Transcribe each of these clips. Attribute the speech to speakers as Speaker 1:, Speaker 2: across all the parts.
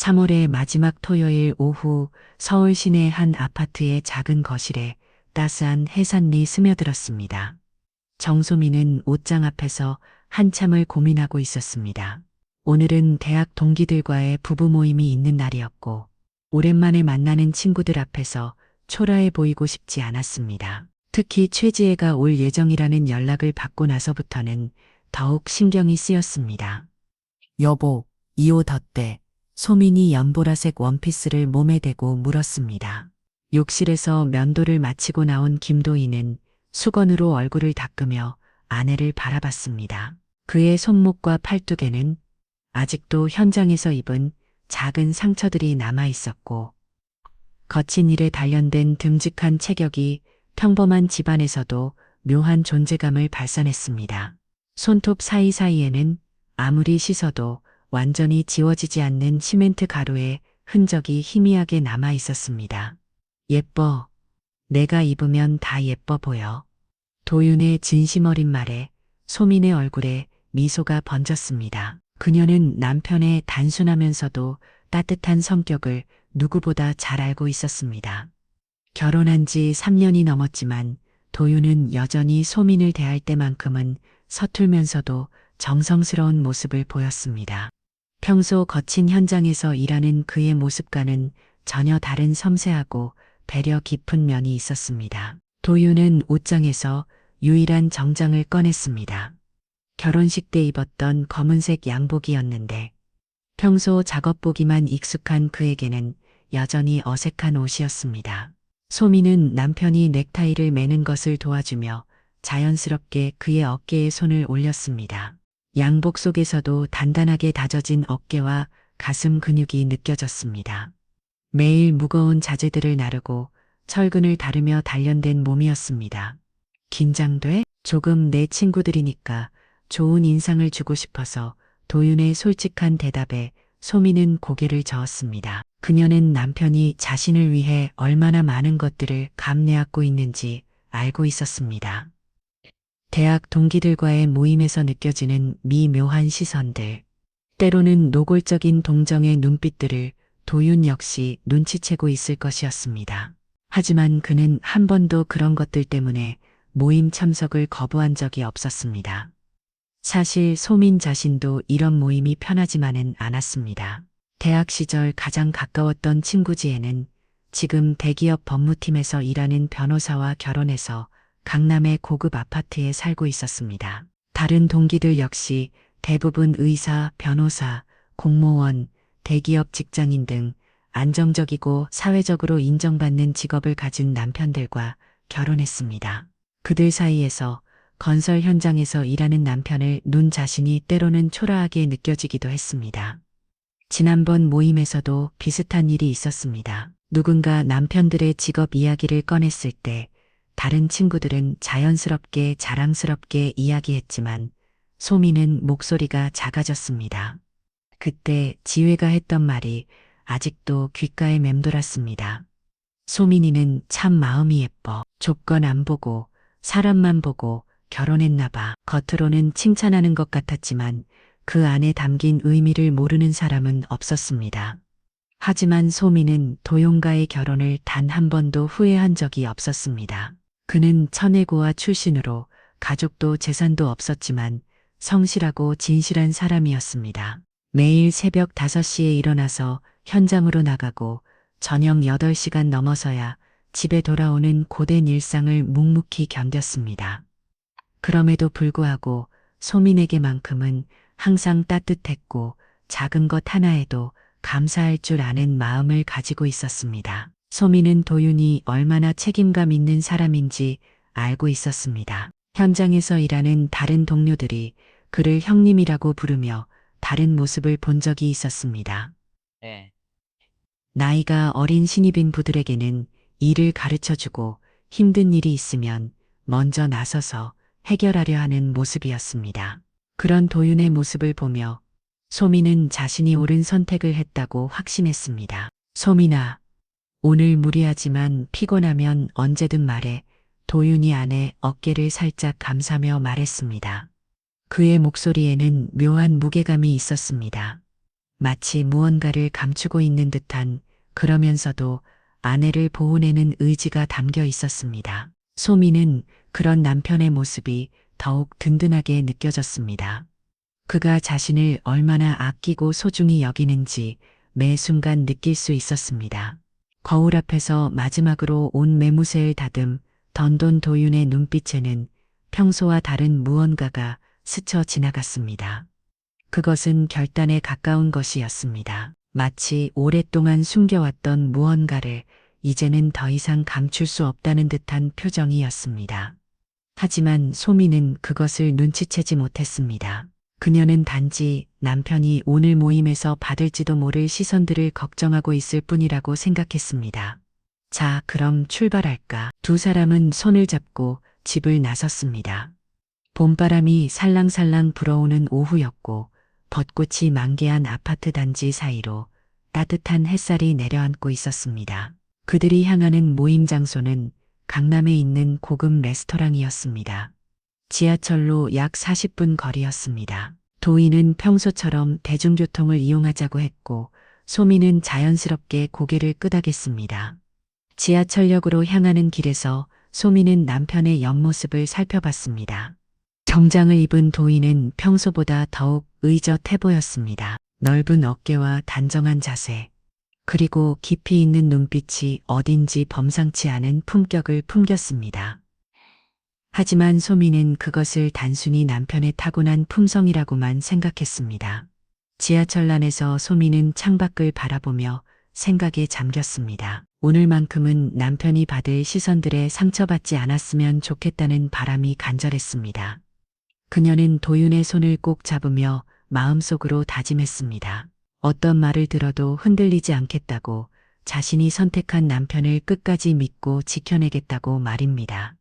Speaker 1: 3월의 마지막 토요일 오후 서울 시내 한 아파트의 작은 거실에 따스한 해산리 스며들었습니다. 정소민은 옷장 앞에서 한참을 고민하고 있었습니다. 오늘은 대학 동기들과의 부부 모임이 있는 날이었고, 오랜만에 만나는 친구들 앞에서 초라해 보이고 싶지 않았습니다. 특히 최지혜가 올 예정이라는 연락을 받고 나서부터는 더욱 신경이 쓰였습니다. 여보, 이 옷 어때? 소민이 연보라색 원피스를 몸에 대고 물었습니다. 욕실에서 면도를 마치고 나온 김도희는 수건으로 얼굴을 닦으며 아내를 바라봤습니다. 그의 손목과 팔뚝에는 아직도 현장에서 입은 작은 상처들이 남아 있었고, 거친 일에 단련된 듬직한 체격이 평범한 집안에서도 묘한 존재감을 발산했습니다. 손톱 사이사이에는 아무리 씻어도 완전히 지워지지 않는 시멘트 가루의 흔적이 희미하게 남아 있었습니다. 예뻐. 내가 입으면 다 예뻐 보여. 도윤의 진심 어린 말에 소민의 얼굴에 미소가 번졌습니다. 그녀는 남편의 단순하면서도 따뜻한 성격을 누구보다 잘 알고 있었습니다. 결혼한 지 3년이 넘었지만 도윤은 여전히 소민을 대할 때만큼은 서툴면서도 정성스러운 모습을 보였습니다. 평소 거친 현장에서 일하는 그의 모습과는 전혀 다른 섬세하고 배려 깊은 면이 있었습니다. 도윤은 옷장에서 유일한 정장을 꺼냈습니다. 결혼식 때 입었던 검은색 양복이었는데 평소 작업복이만 익숙한 그에게는 여전히 어색한 옷이었습니다. 소민은 남편이 넥타이를 매는 것을 도와주며 자연스럽게 그의 어깨에 손을 올렸습니다. 양복 속에서도 단단하게 다져진 어깨와 가슴 근육이 느껴졌습니다. 매일 무거운 자재들을 나르고 철근을 다루며 단련된 몸이었습니다. 긴장돼? 조금 내 친구들이니까 좋은 인상을 주고 싶어서 도윤의 솔직한 대답에 소민은 고개를 저었습니다. 그녀는 남편이 자신을 위해 얼마나 많은 것들을 감내하고 있는지 알고 있었습니다. 대학 동기들과의 모임에서 느껴지는 미묘한 시선들, 때로는 노골적인 동정의 눈빛들을 도윤 역시 눈치채고 있을 것이었습니다. 하지만 그는 한 번도 그런 것들 때문에 모임 참석을 거부한 적이 없었습니다. 사실 소민 자신도 이런 모임이 편하지만은 않았습니다. 대학 시절 가장 가까웠던 친구 지혜는 지금 대기업 법무팀에서 일하는 변호사와 결혼해서 강남의 고급 아파트에 살고 있었습니다. 다른 동기들 역시 대부분 의사, 변호사, 공무원, 대기업 직장인 등 안정적이고 사회적으로 인정받는 직업을 가진 남편들과 결혼했습니다. 그들 사이에서 건설 현장에서 일하는 남편을 눈 자신이 때로는 초라하게 느껴지기도 했습니다. 지난번 모임에서도 비슷한 일이 있었습니다. 누군가 남편들의 직업 이야기를 꺼냈을 때 다른 친구들은 자연스럽게 자랑스럽게 이야기했지만 소민은 목소리가 작아졌습니다. 그때 지혜가 했던 말이 아직도 귓가에 맴돌았습니다. 소민이는 참 마음이 예뻐. 조건 안 보고 사람만 보고 결혼했나 봐. 겉으로는 칭찬하는 것 같았지만 그 안에 담긴 의미를 모르는 사람은 없었습니다. 하지만 소민은 도용과의 결혼을 단 한 번도 후회한 적이 없었습니다. 그는 천혜고아 출신으로 가족도 재산도 없었지만 성실하고 진실한 사람이었습니다. 매일 새벽 5시에 일어나서 현장으로 나가고 저녁 8시간 넘어서야 집에 돌아오는 고된 일상을 묵묵히 견뎠습니다. 그럼에도 불구하고 소민에게만큼은 항상 따뜻했고 작은 것 하나에도 감사할 줄 아는 마음을 가지고 있었습니다. 소민은 도윤이 얼마나 책임감 있는 사람인지 알고 있었습니다. 현장에서 일하는 다른 동료들이 그를 형님이라고 부르며 다른 모습을 본 적이 있었습니다.
Speaker 2: 네.
Speaker 1: 나이가 어린 신입인 부들에게는 일을 가르쳐주고 힘든 일이 있으면 먼저 나서서 해결하려 하는 모습이었습니다. 그런 도윤의 모습을 보며 소민은 자신이 옳은 선택을 했다고 확신했습니다. 소민아, 오늘 무리하지만 피곤하면 언제든 말해. 도윤이 아내 어깨를 살짝 감싸며 말했습니다. 그의 목소리에는 묘한 무게감이 있었습니다. 마치 무언가를 감추고 있는 듯한, 그러면서도 아내를 보호내는 의지가 담겨 있었습니다. 소미는 그런 남편의 모습이 더욱 든든하게 느껴졌습니다. 그가 자신을 얼마나 아끼고 소중히 여기는지 매 순간 느낄 수 있었습니다. 거울 앞에서 마지막으로 온 매무새를 다듬 던돈 도윤의 눈빛에는 평소와 다른 무언가가 스쳐 지나갔습니다. 그것은 결단에 가까운 것이었습니다. 마치 오랫동안 숨겨왔던 무언가를 이제는 더 이상 감출 수 없다는 듯한 표정이었습니다. 하지만 소미는 그것을 눈치채지 못했습니다. 그녀는 단지 남편이 오늘 모임에서 받을지도 모를 시선들을 걱정하고 있을 뿐이라고 생각했습니다. 자, 그럼 출발할까? 두 사람은 손을 잡고 집을 나섰습니다. 봄바람이 살랑살랑 불어오는 오후였고 벚꽃이 만개한 아파트 단지 사이로 따뜻한 햇살이 내려앉고 있었습니다. 그들이 향하는 모임 장소는 강남에 있는 고급 레스토랑이었습니다. 지하철로 약 40분 거리였습니다. 도희는 평소처럼 대중교통을 이용하자고 했고 소미는 자연스럽게 고개를 끄덕였습니다. 지하철역으로 향하는 길에서 소미는 남편의 옆모습을 살펴봤습니다. 정장을 입은 도희는 평소보다 더욱 의젓해 보였습니다. 넓은 어깨와 단정한 자세, 그리고 깊이 있는 눈빛이 어딘지 범상치 않은 품격을 풍겼습니다. 하지만 소미는 그것을 단순히 남편의 타고난 품성이라고만 생각했습니다. 지하철란에서 소미는 창밖을 바라보며 생각에 잠겼습니다. 오늘만큼은 남편이 받을 시선들에 상처받지 않았으면 좋겠다는 바람이 간절했습니다. 그녀는 도윤의 손을 꼭 잡으며 마음속으로 다짐했습니다. 어떤 말을 들어도 흔들리지 않겠다고, 자신이 선택한 남편을 끝까지 믿고 지켜내겠다고 말입니다.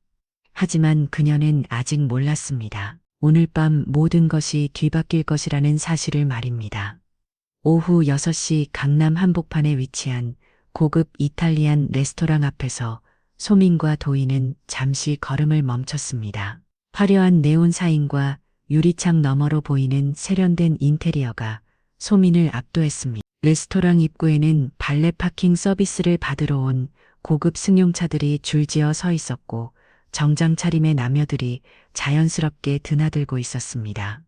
Speaker 1: 하지만 그녀는 아직 몰랐습니다. 오늘 밤 모든 것이 뒤바뀔 것이라는 사실을 말입니다. 오후 6시 강남 한복판에 위치한 고급 이탈리안 레스토랑 앞에서 소민과 도희는 잠시 걸음을 멈췄습니다. 화려한 네온 사인과 유리창 너머로 보이는 세련된 인테리어가 소민을 압도했습니다. 레스토랑 입구에는 발레 파킹 서비스를 받으러 온 고급 승용차들이 줄지어 서 있었고 정장 차림의 남녀들이 자연스럽게 드나들고 있었습니다.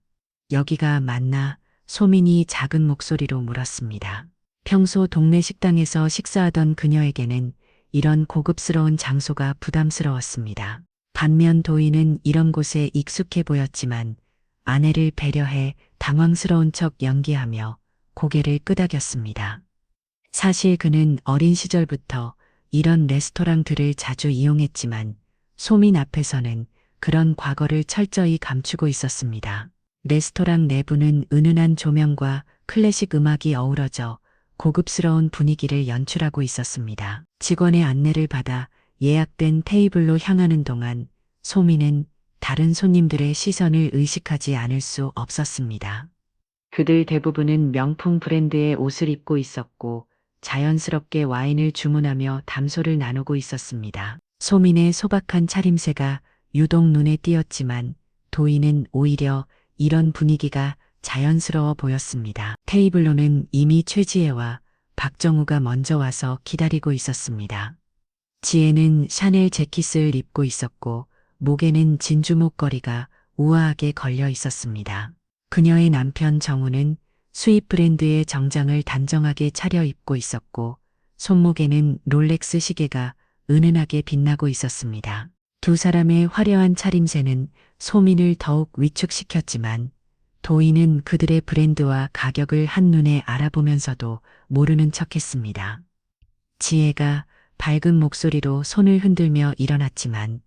Speaker 1: 여기가 맞나? 소민이 작은 목소리로 물었습니다. 평소 동네 식당에서 식사하던 그녀에게는 이런 고급스러운 장소가 부담스러웠습니다. 반면 도희는 이런 곳에 익숙해 보였지만 아내를 배려해 당황스러운 척 연기하며 고개를 끄덕였습니다. 사실 그는 어린 시절부터 이런 레스토랑들을 자주 이용했지만 소민 앞에서는 그런 과거를 철저히 감추고 있었습니다. 레스토랑 내부는 은은한 조명과 클래식 음악이 어우러져 고급스러운 분위기를 연출하고 있었습니다. 직원의 안내를 받아 예약된 테이블로 향하는 동안 소민은 다른 손님들의 시선을 의식하지 않을 수 없었습니다. 그들 대부분은 명품 브랜드의 옷을 입고 있었고 자연스럽게 와인을 주문하며 담소를 나누고 있었습니다. 소민의 소박한 차림새가 유독 눈에 띄었지만 도희는 오히려 이런 분위기가 자연스러워 보였습니다. 테이블로는 이미 최지혜와 박정우가 먼저 와서 기다리고 있었습니다. 지혜는 샤넬 재킷을 입고 있었고 목에는 진주 목걸이가 우아하게 걸려 있었습니다. 그녀의 남편 정우는 수입 브랜드의 정장을 단정하게 차려입고 있었고 손목에는 롤렉스 시계가 은은하게 빛나고 있었습니다. 두 사람의 화려한 차림새는 소민을 더욱 위축시켰지만 도희는 그들의 브랜드와 가격을 한눈에 알아보면서도 모르는 척했습니다. 지혜가 밝은 목소리로 손을 흔들며 일어났지만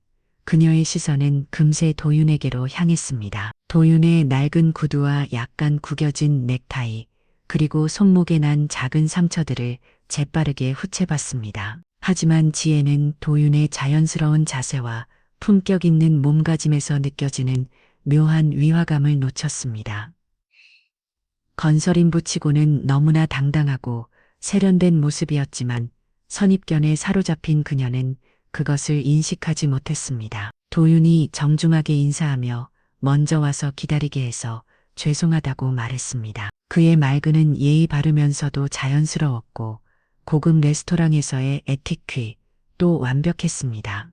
Speaker 1: 그녀의 시선은 금세 도윤에게로 향했습니다. 도윤의 낡은 구두와 약간 구겨진 넥타이, 그리고 손목에 난 작은 상처들을 재빠르게 훔쳐봤습니다. 하지만 지혜는 도윤의 자연스러운 자세와 품격 있는 몸가짐에서 느껴지는 묘한 위화감을 놓쳤습니다. 건설인부치고는 너무나 당당하고 세련된 모습이었지만 선입견에 사로잡힌 그녀는 그것을 인식하지 못했습니다. 도윤이 정중하게 인사하며 먼저 와서 기다리게 해서 죄송하다고 말했습니다. 그의 말그는 예의 바르면서도 자연스러웠고 고급 레스토랑에서의 에티퀴도 완벽했습니다.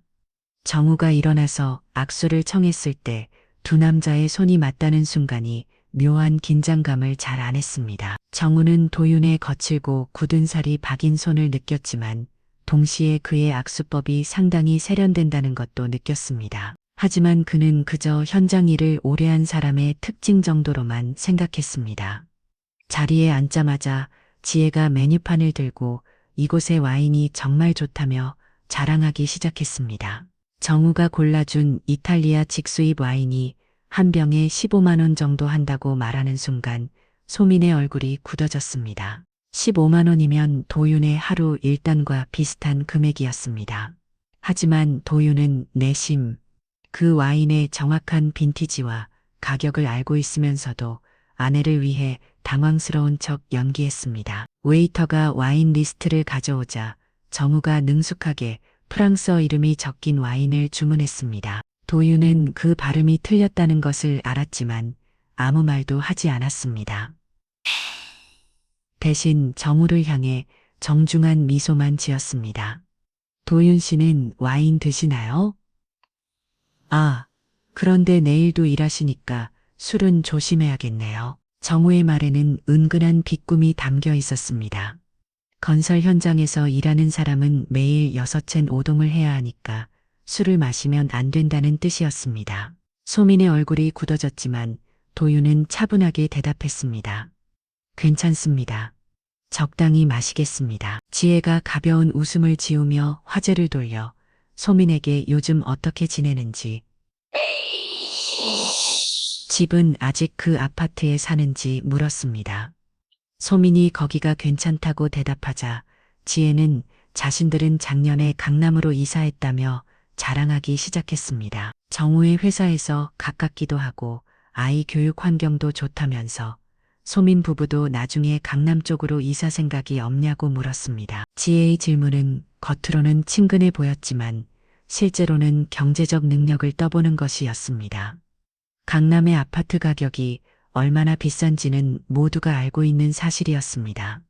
Speaker 1: 정우가 일어나서 악수를 청했을 때 두 남자의 손이 맞닿는 순간이 묘한 긴장감을 잘 안했습니다. 정우는 도윤의 거칠고 굳은 살이 박인 손을 느꼈지만 동시에 그의 악수법이 상당히 세련된다는 것도 느꼈습니다. 하지만 그는 그저 현장 일을 오래 한 사람의 특징 정도로만 생각했습니다. 자리에 앉자마자 지혜가 메뉴판을 들고 이곳의 와인이 정말 좋다며 자랑하기 시작했습니다. 정우가 골라준 이탈리아 직수입 와인이 한 병에 15만 원 정도 한다고 말하는 순간 소민의 얼굴이 굳어졌습니다. 15만 원이면 도윤의 하루 일당과 비슷한 금액이었습니다. 하지만 도윤은 내심 그 와인의 정확한 빈티지와 가격을 알고 있으면서도 아내를 위해 당황스러운 척 연기했습니다. 웨이터가 와인 리스트를 가져오자 정우가 능숙하게 프랑스어 이름이 적힌 와인을 주문했습니다. 도윤은 그 발음이 틀렸다는 것을 알았지만 아무 말도 하지 않았습니다. 대신 정우를 향해 정중한 미소만 지었습니다. 도윤 씨는 와인 드시나요? 아, 그런데 내일도 일하시니까 술은 조심해야겠네요. 정우의 말에는 은근한 비꿈이 담겨 있었습니다. 건설 현장에서 일하는 사람은 매일 6쟨 오동을 해야 하니까 술을 마시면 안 된다는 뜻이었습니다. 소민의 얼굴이 굳어졌지만 도윤은 차분하게 대답했습니다. 괜찮습니다. 적당히 마시겠습니다. 지혜가 가벼운 웃음을 지으며 화제를 돌려 소민에게 요즘 어떻게 지내는지, 집은 아직 그 아파트에 사는지 물었습니다. 소민이 거기가 괜찮다고 대답하자 지혜는 자신들은 작년에 강남으로 이사했다며 자랑하기 시작했습니다. 정우의 회사에서 가깝기도 하고 아이 교육 환경도 좋다면서 소민 부부도 나중에 강남 쪽으로 이사 생각이 없냐고 물었습니다. 지혜의 질문은 겉으로는 친근해 보였지만 실제로는 경제적 능력을 떠보는 것이었습니다. 강남의 아파트 가격이 얼마나 비싼지는 모두가 알고 있는 사실이었습니다.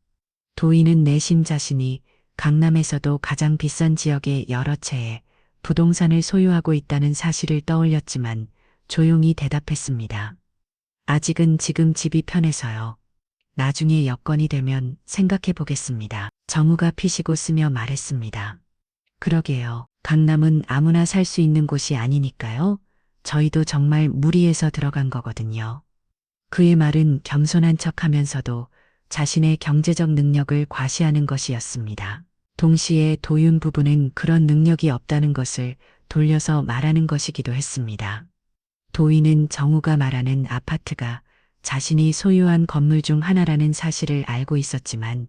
Speaker 1: 도인은 내심 자신이 강남에서도 가장 비싼 지역의 여러 채의 부동산을 소유하고 있다는 사실을 떠올렸지만 조용히 대답했습니다. 아직은 지금 집이 편해서요. 나중에 여건이 되면 생각해 보겠습니다. 정우가 피시고 쓰며 말했습니다. 그러게요. 강남은 아무나 살 수 있는 곳이 아니니까요. 저희도 정말 무리해서 들어간 거거든요. 그의 말은 겸손한 척하면서도 자신의 경제적 능력을 과시하는 것이었습니다. 동시에 도윤 부부는 그런 능력이 없다는 것을 돌려서 말하는 것이기도 했습니다. 도인은 정우가 말하는 아파트가 자신이 소유한 건물 중 하나라는 사실을 알고 있었지만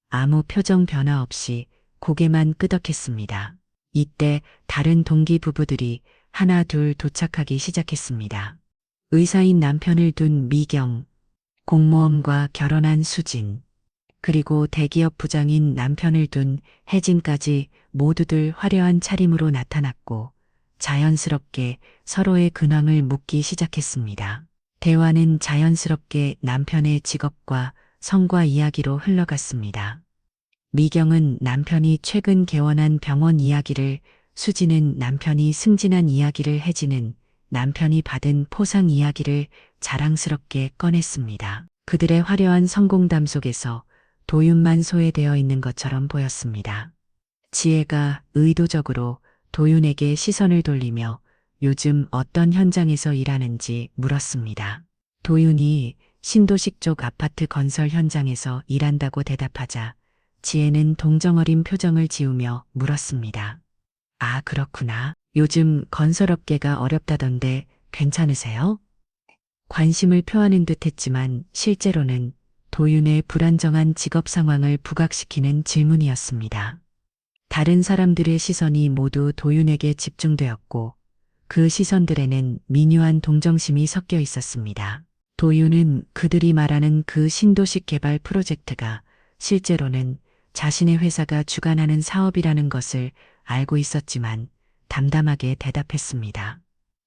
Speaker 1: 아무 표정 변화 없이 고개만 끄덕했습니다. 이때 다른 동기 부부들이 하나 둘 도착하기 시작했습니다. 의사인 남편을 둔 미경, 공무원과 결혼한 수진, 그리고 대기업 부장인 남편을 둔 혜진까지 모두들 화려한 차림으로 나타났고 자연스럽게 서로의 근황을 묻기 시작했습니다. 대화는 자연스럽게 남편의 직업과 성과 이야기로 흘러갔습니다. 미경은 남편이 최근 개원한 병원 이야기를, 수진은 남편이 승진한 이야기를, 혜진은 남편이 받은 포상 이야기를 자랑스럽게 꺼냈습니다. 그들의 화려한 성공담 속에서 도윤만 소외되어 있는 것처럼 보였습니다. 지혜가 의도적으로 도윤에게 시선을 돌리며 요즘 어떤 현장에서 일하는지 물었습니다. 도윤이 신도식 쪽 아파트 건설 현장에서 일한다고 대답하자 지혜는 동정어린 표정을 지으며 물었습니다. 아, 그렇구나. 요즘 건설업계가 어렵다던데 괜찮으세요? 관심을 표하는 듯 했지만 실제로는 도윤의 불안정한 직업 상황을 부각시키는 질문이었습니다. 다른 사람들의 시선이 모두 도윤에게 집중되었고 그 시선들에는 미묘한 동정심이 섞여 있었습니다. 도윤은 그들이 말하는 그 신도식 개발 프로젝트가 실제로는 자신의 회사가 주관하는 사업이라는 것을 알고 있었지만 담담하게 대답했습니다.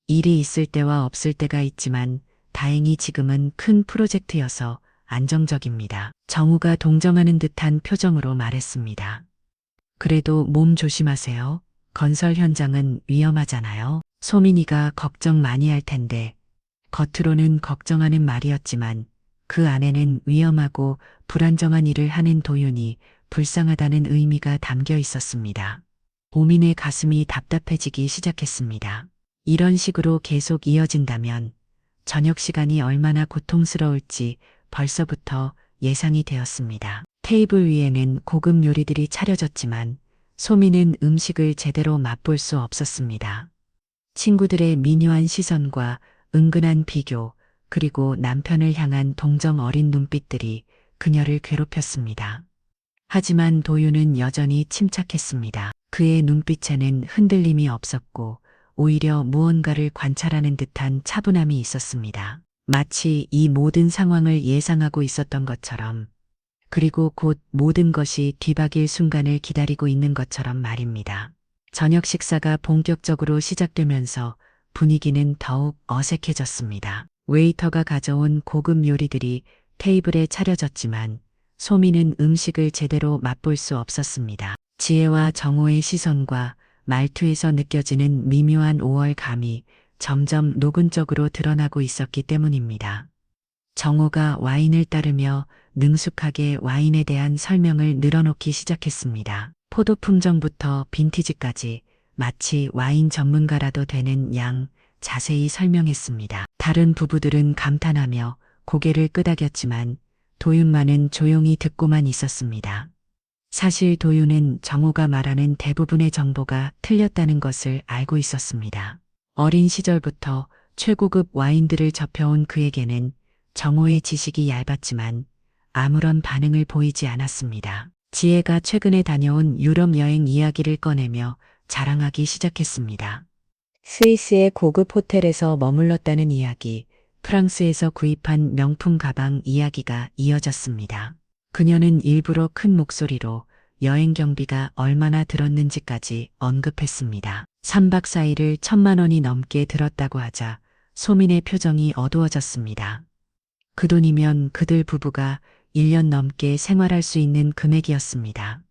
Speaker 1: 일이 있을 때와 없을 때가 있지만 다행히 지금은 큰 프로젝트여서 안정적입니다. 정우가 동정하는 듯한 표정으로 말했습니다. 그래도 몸 조심하세요. 건설 현장은 위험하잖아요. 소민이가 걱정 많이 할 텐데 겉으로는 걱정하는 말이었지만 그 안에는 위험하고 불안정한 일을 하는 도윤이 불쌍하다는 의미가 담겨 있었습니다. 보민의 가슴이 답답해지기 시작했습니다. 이런 식으로 계속 이어진다면 저녁 시간이 얼마나 고통스러울지 벌써부터 예상이 되었습니다. 테이블 위에는 고급 요리들이 차려졌지만 소민은 음식을 제대로 맛볼 수 없었습니다. 친구들의 미묘한 시선과 은근한 비교, 그리고 남편을 향한 동정 어린 눈빛들이 그녀를 괴롭혔습니다. 하지만 도윤은 여전히 침착했습니다. 그의 눈빛에는 흔들림이 없었고 오히려 무언가를 관찰하는 듯한 차분함이 있었습니다. 마치 이 모든 상황을 예상하고 있었던 것처럼, 그리고 곧 모든 것이 뒤바뀔 순간을 기다리고 있는 것처럼 말입니다. 저녁 식사가 본격적으로 시작되면서 분위기는 더욱 어색해졌습니다. 웨이터가 가져온 고급 요리들이 테이블에 차려졌지만 소민은 음식을 제대로 맛볼 수 없었습니다. 지혜와 정호의 시선과 말투에서 느껴지는 미묘한 오월감이 점점 노근적으로 드러나고 있었기 때문입니다. 정호가 와인을 따르며 능숙하게 와인에 대한 설명을 늘어놓기 시작했습니다. 포도 품종부터 빈티지까지 마치 와인 전문가라도 되는 양 자세히 설명했습니다. 다른 부부들은 감탄하며 고개를 끄덕였지만 도윤만은 조용히 듣고만 있었습니다. 사실 도윤은 정호가 말하는 대부분의 정보가 틀렸다는 것을 알고 있었습니다. 어린 시절부터 최고급 와인들을 접해온 그에게는 정호의 지식이 얇았지만 아무런 반응을 보이지 않았습니다. 지혜가 최근에 다녀온 유럽 여행 이야기를 꺼내며 자랑하기 시작했습니다. 스위스의 고급 호텔에서 머물렀다는 이야기, 프랑스에서 구입한 명품 가방 이야기가 이어졌습니다. 그녀는 일부러 큰 목소리로 여행 경비가 얼마나 들었는지까지 언급했습니다. 3박 4일을 1,000만 원이 넘게 들었다고 하자 소민의 표정이 어두워졌습니다. 그 돈이면 그들 부부가 1년 넘게 생활할 수 있는 금액이었습니다.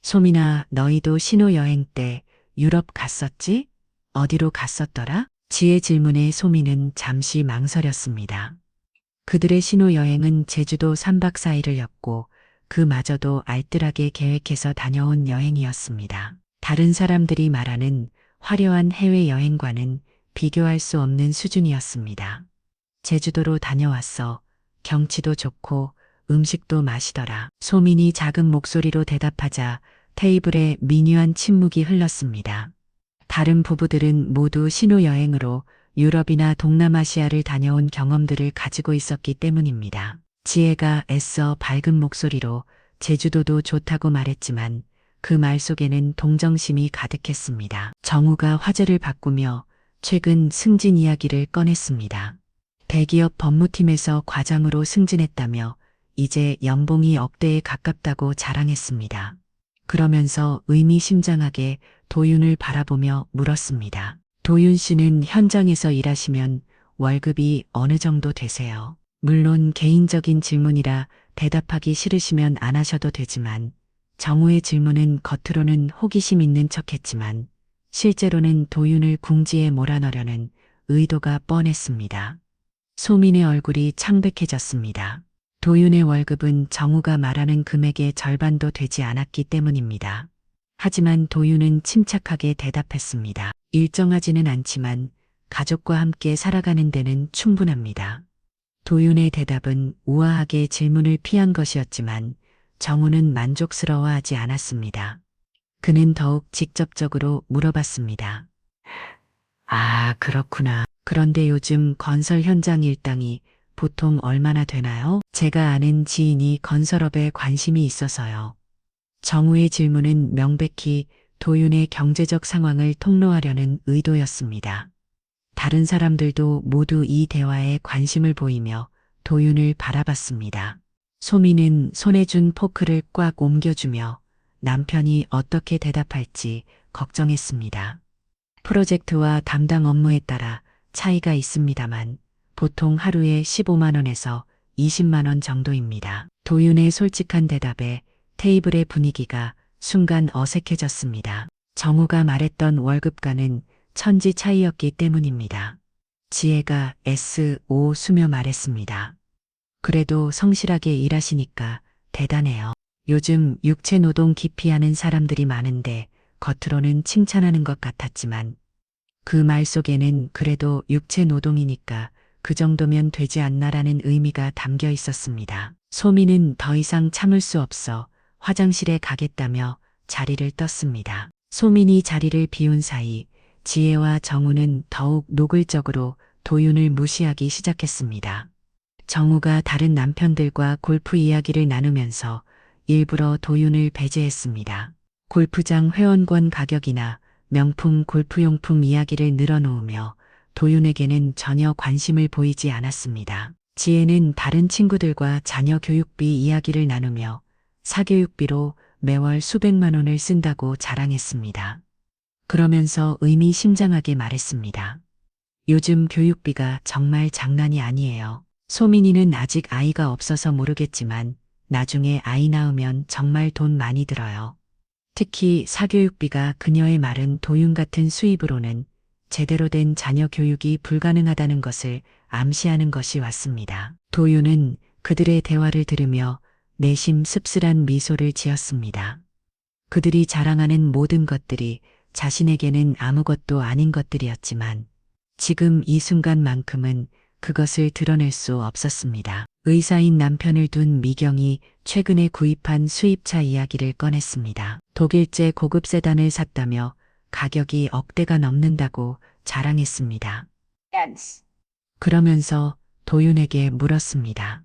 Speaker 1: 소민아, 너희도 신혼여행 때 유럽 갔었지? 어디로 갔었더라? 지혜 질문에 소민은 잠시 망설였습니다. 그들의 신혼여행은 제주도 3박 4일을였고 그마저도 알뜰하게 계획해서 다녀온 여행이었습니다. 다른 사람들이 말하는 화려한 해외여행과는 비교할 수 없는 수준이었습니다. 제주도로 다녀왔어. 경치도 좋고 음식도 맛이더라. 소민이 작은 목소리로 대답하자 테이블에 미묘한 침묵이 흘렀습니다. 다른 부부들은 모두 신혼여행으로 유럽이나 동남아시아를 다녀온 경험들을 가지고 있었기 때문입니다. 지혜가 애써 밝은 목소리로 제주도도 좋다고 말했지만 그 말 속에는 동정심이 가득했습니다. 정우가 화제를 바꾸며 최근 승진 이야기를 꺼냈습니다. 대기업 법무팀에서 과장으로 승진했다며 이제 연봉이 억대에 가깝다고 자랑했습니다. 그러면서 의미심장하게 도윤을 바라보며 물었습니다. 도윤 씨는 현장에서 일하시면 월급이 어느 정도 되세요? 물론 개인적인 질문이라 대답하기 싫으시면 안 하셔도 되지만 정우의 질문은 겉으로는 호기심 있는 척했지만 실제로는 도윤을 궁지에 몰아넣으려는 의도가 뻔했습니다. 소민의 얼굴이 창백해졌습니다. 도윤의 월급은 정우가 말하는 금액의 절반도 되지 않았기 때문입니다. 하지만 도윤은 침착하게 대답했습니다. 일정하지는 않지만 가족과 함께 살아가는 데는 충분합니다. 도윤의 대답은 우아하게 질문을 피한 것이었지만 정우는 만족스러워하지 않았습니다. 그는 더욱 직접적으로 물어봤습니다. 아, 그렇구나. 그런데 요즘 건설 현장 일당이 보통 얼마나 되나요? 제가 아는 지인이 건설업에 관심이 있어서요. 정우의 질문은 명백히 도윤의 경제적 상황을 통로하려는 의도였습니다. 다른 사람들도 모두 이 대화에 관심을 보이며 도윤을 바라봤습니다. 소민은 손에 준 포크를 꽉 옮겨주며 남편이 어떻게 대답할지 걱정했습니다. 프로젝트와 담당 업무에 따라 차이가 있습니다만 보통 하루에 15만 원에서 20만 원 정도입니다. 도윤의 솔직한 대답에 테이블의 분위기가 순간 어색해졌습니다. 정우가 말했던 월급과는 천지 차이였기 때문입니다. 지혜가 S.O. 수며 말했습니다. 그래도 성실하게 일하시니까 대단해요. 요즘 육체 노동 기피하는 사람들이 많은데 겉으로는 칭찬하는 것 같았지만 그 말 속에는 그래도 육체 노동이니까 그 정도면 되지 않나라는 의미가 담겨 있었습니다. 소민은 더 이상 참을 수 없어 화장실에 가겠다며 자리를 떴습니다. 소민이 자리를 비운 사이 지혜와 정우는 더욱 노골적으로 도윤을 무시하기 시작했습니다. 정우가 다른 남편들과 골프 이야기를 나누면서 일부러 도윤을 배제했습니다. 골프장 회원권 가격이나 명품 골프용품 이야기를 늘어놓으며 도윤에게는 전혀 관심을 보이지 않았습니다. 지혜는 다른 친구들과 자녀 교육비 이야기를 나누며 사교육비로 매월 수백만 원을 쓴다고 자랑했습니다. 그러면서 의미심장하게 말했습니다. 요즘 교육비가 정말 장난이 아니에요. 소민이는 아직 아이가 없어서 모르겠지만 나중에 아이 낳으면 정말 돈 많이 들어요. 특히 사교육비가 그녀의 말은 도윤 같은 수입으로는 제대로 된 자녀 교육이 불가능하다는 것을 암시하는 것이 왔습니다. 도윤은 그들의 대화를 들으며 내심 씁쓸한 미소를 지었습니다. 그들이 자랑하는 모든 것들이 자신에게는 아무것도 아닌 것들이었지만 지금 이 순간만큼은 그것을 드러낼 수 없었습니다. 의사인 남편을 둔 미경이 최근에 구입한 수입차 이야기를 꺼냈습니다. 독일제 고급 세단을 샀다며 가격이 억대가 넘는다고 자랑했습니다. 그러면서 도윤에게 물었습니다.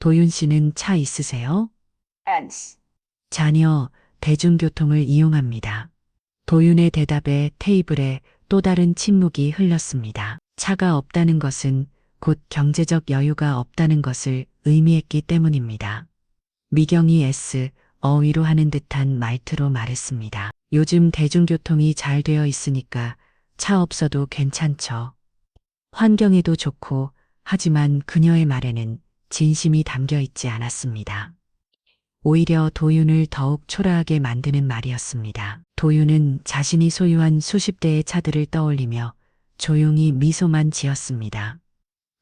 Speaker 1: 도윤 씨는 차 있으세요? 자녀 대중교통을 이용합니다. 도윤의 대답에 테이블에 또 다른 침묵이 흘렀습니다. 차가 없다는 것은 곧 경제적 여유가 없다는 것을 의미했기 때문입니다. 미경이 어휘로 하는 듯한 말투로 말했습니다. 요즘 대중교통이 잘 되어 있으니까 차 없어도 괜찮죠. 환경에도 좋고 하지만 그녀의 말에는 진심이 담겨 있지 않았습니다. 오히려 도윤을 더욱 초라하게 만드는 말이었습니다. 도윤은 자신이 소유한 수십 대의 차들을 떠올리며 조용히 미소만 지었습니다.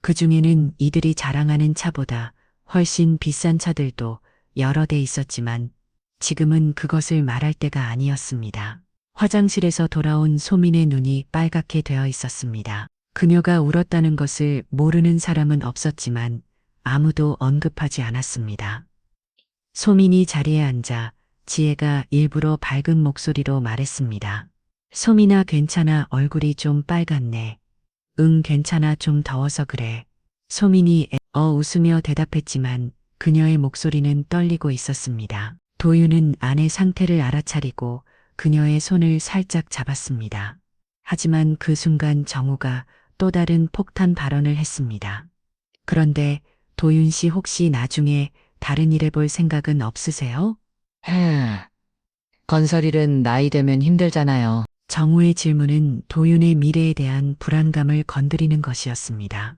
Speaker 1: 그 중에는 이들이 자랑하는 차보다 훨씬 비싼 차들도 여러 대 있었지만 지금은 그것을 말할 때가 아니었습니다. 화장실에서 돌아온 소민의 눈이 빨갛게 되어 있었습니다. 그녀가 울었다는 것을 모르는 사람은 없었지만 아무도 언급하지 않았습니다. 소민이 자리에 앉아 지혜가 일부러 밝은 목소리로 말했습니다. 소민아 괜찮아 얼굴이 좀 빨갛네. 응 괜찮아 좀 더워서 그래. 소민이 웃으며 대답했지만 그녀의 목소리는 떨리고 있었습니다. 도윤은 아내 상태를 알아차리고 그녀의 손을 살짝 잡았습니다. 하지만 그 순간 정우가 또 다른 폭탄 발언을 했습니다. 그런데 도윤 씨 혹시 나중에 다른 일 해볼 생각은 없으세요?
Speaker 2: 건설일은 나이 되면 힘들잖아요.
Speaker 1: 정우의 질문은 도윤의 미래에 대한 불안감을 건드리는 것이었습니다.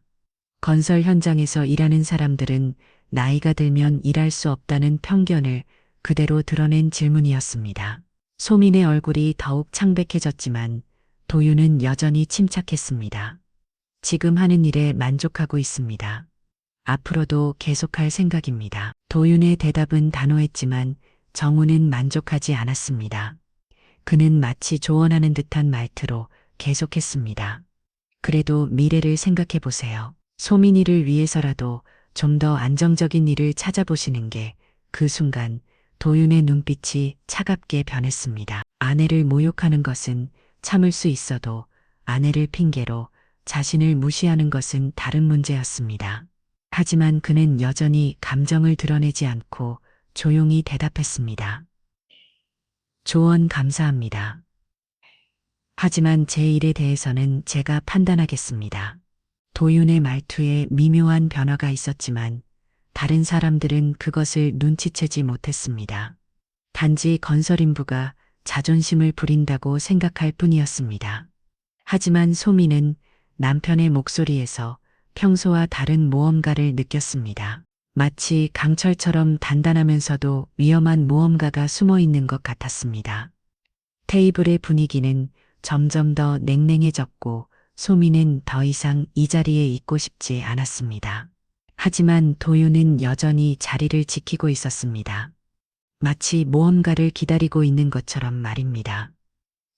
Speaker 1: 건설 현장에서 일하는 사람들은 나이가 들면 일할 수 없다는 편견을 그대로 드러낸 질문이었습니다. 소민의 얼굴이 더욱 창백해졌지만 도윤은 여전히 침착했습니다. 지금 하는 일에 만족하고 있습니다. 앞으로도 계속할 생각입니다. 도윤의 대답은 단호했지만 정우는 만족하지 않았습니다. 그는 마치 조언하는 듯한 말투로 계속했습니다. 그래도 미래를 생각해 보세요. 소민이를 위해서라도 좀 더 안정적인 일을 찾아보시는 게 그 순간 도윤의 눈빛이 차갑게 변했습니다. 아내를 모욕하는 것은 참을 수 있어도 아내를 핑계로 자신을 무시하는 것은 다른 문제였습니다. 하지만 그는 여전히 감정을 드러내지 않고 조용히 대답했습니다. 조언 감사합니다. 하지만 제 일에 대해서는 제가 판단하겠습니다. 도윤의 말투에 미묘한 변화가 있었지만 다른 사람들은 그것을 눈치채지 못했습니다. 단지 건설인부가 자존심을 부린다고 생각할 뿐이었습니다. 하지만 소민은 남편의 목소리에서 평소와 다른 모험가를 느꼈습니다. 마치 강철처럼 단단하면서도 위험한 모험가가 숨어 있는 것 같았습니다. 테이블의 분위기는 점점 더 냉랭해졌고 소미는 더 이상 이 자리에 있고 싶지 않았습니다. 하지만 도윤은 여전히 자리를 지키고 있었습니다. 마치 모험가를 기다리고 있는 것처럼 말입니다.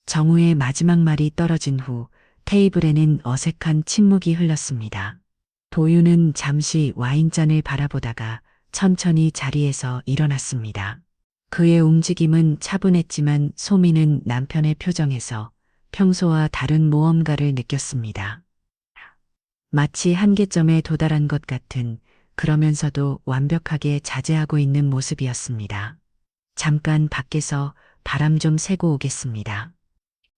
Speaker 1: 정우의 마지막 말이 떨어진 후 테이블에는 어색한 침묵이 흘렀습니다. 도윤은 잠시 와인잔을 바라보다가 천천히 자리에서 일어났습니다. 그의 움직임은 차분했지만 소미는 남편의 표정에서 평소와 다른 모험가를 느꼈습니다. 마치 한계점에 도달한 것 같은, 그러면서도 완벽하게 자제하고 있는 모습이었습니다. 잠깐 밖에서 바람 좀 쐬고 오겠습니다.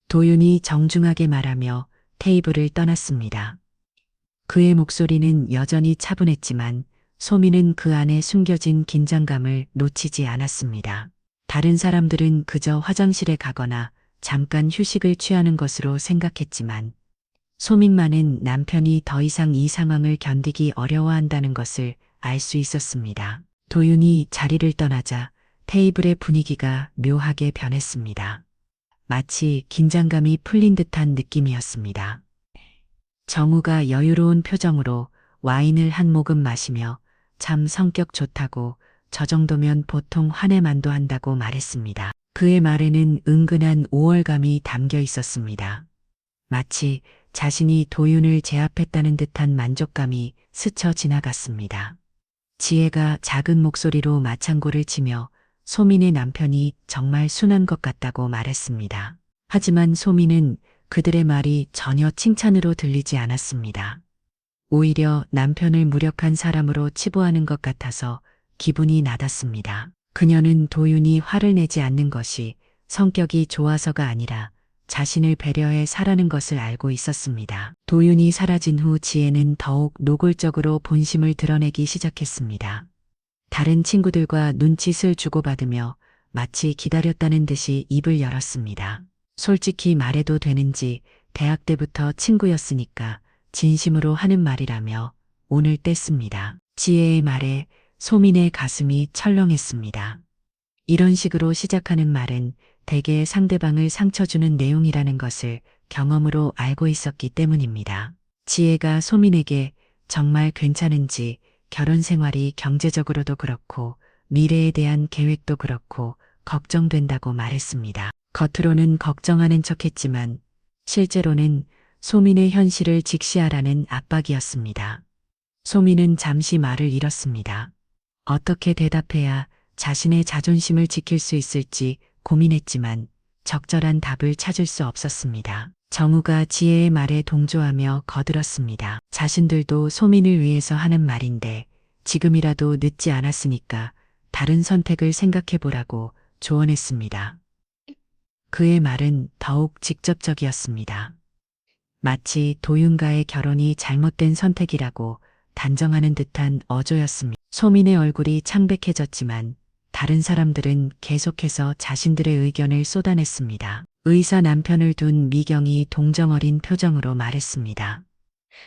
Speaker 1: 도윤이 정중하게 말하며 테이블을 떠났습니다. 그의 목소리는 여전히 차분했지만 소미는 그 안에 숨겨진 긴장감을 놓치지 않았습니다. 다른 사람들은 그저 화장실에 가거나 잠깐 휴식을 취하는 것으로 생각했지만 소민만은 남편이 더 이상 이 상황을 견디기 어려워한다는 것을 알 수 있었습니다. 도윤이 자리를 떠나자 테이블의 분위기가 묘하게 변했습니다. 마치 긴장감이 풀린 듯한 느낌이었습니다. 정우가 여유로운 표정으로 와인을 한 모금 마시며 참 성격 좋다고, 저 정도면 보통 한 해만도 한다고 말했습니다. 그의 말에는 은근한 우월감이 담겨 있었습니다. 마치 자신이 도윤을 제압했다는 듯한 만족감이 스쳐 지나갔습니다. 지혜가 작은 목소리로 맞장구를 치며 소민의 남편이 정말 순한 것 같다고 말했습니다. 하지만 소민은 그들의 말이 전혀 칭찬으로 들리지 않았습니다. 오히려 남편을 무력한 사람으로 치부하는 것 같아서 기분이 나빴습니다. 그녀는 도윤이 화를 내지 않는 것이 성격이 좋아서가 아니라 자신을 배려해 사라는 것을 알고 있었습니다. 도윤이 사라진 후 지혜는 더욱 노골적으로 본심을 드러내기 시작했습니다. 다른 친구들과 눈짓을 주고받으며 마치 기다렸다는 듯이 입을 열었습니다. 솔직히 말해도 되는지, 대학 때부터 친구였으니까 진심으로 하는 말이라며 오늘 뗐습니다. 지혜의 말에 소민의 가슴이 철렁했습니다. 이런 식으로 시작하는 말은 대개 상대방을 상처 주는 내용이라는 것을 경험으로 알고 있었기 때문입니다. 지혜가 소민에게 정말 괜찮은지, 결혼 생활이 경제적으로도 그렇고 미래에 대한 계획도 그렇고 걱정된다고 말했습니다. 겉으로는 걱정하는 척했지만 실제로는 소민의 현실을 직시하라는 압박이었습니다. 소민은 잠시 말을 잃었습니다. 어떻게 대답해야 자신의 자존심을 지킬 수 있을지 고민했지만 적절한 답을 찾을 수 없었습니다. 정우가 지혜의 말에 동조하며 거들었습니다. 자신들도 소민을 위해서 하는 말인데 지금이라도 늦지 않았으니까 다른 선택을 생각해보라고 조언했습니다. 그의 말은 더욱 직접적이었습니다. 마치 도윤과의 결혼이 잘못된 선택이라고 단정하는 듯한 어조였습니다. 소민의 얼굴이 창백해졌지만 다른 사람들은 계속해서 자신들의 의견을 쏟아냈습니다. 의사 남편을 둔 미경이 동정 어린 표정으로 말했습니다.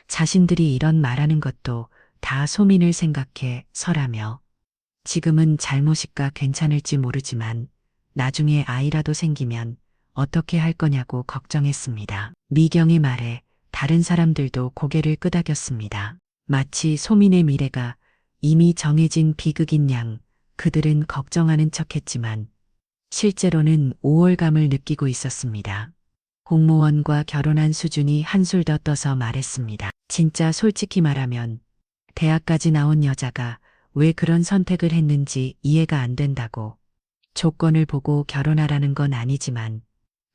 Speaker 1: 자신들이 이런 말하는 것도 다 소민을 생각해 서라며, 지금은 잘못일까 괜찮을지 모르지만 나중에 아이라도 생기면 어떻게 할 거냐고 걱정했습니다. 미경의 말에 다른 사람들도 고개를 끄덕였습니다. 마치 소민의 미래가 이미 정해진 비극인 양 그들은 걱정하는 척했지만 실제로는 우월감을 느끼고 있었습니다. 공무원과 결혼한 수준이 한술 더 떠서 말했습니다. 진짜 솔직히 말하면 대학까지 나온 여자가 왜 그런 선택을 했는지 이해가 안 된다고. 조건을 보고 결혼하라는 건 아니지만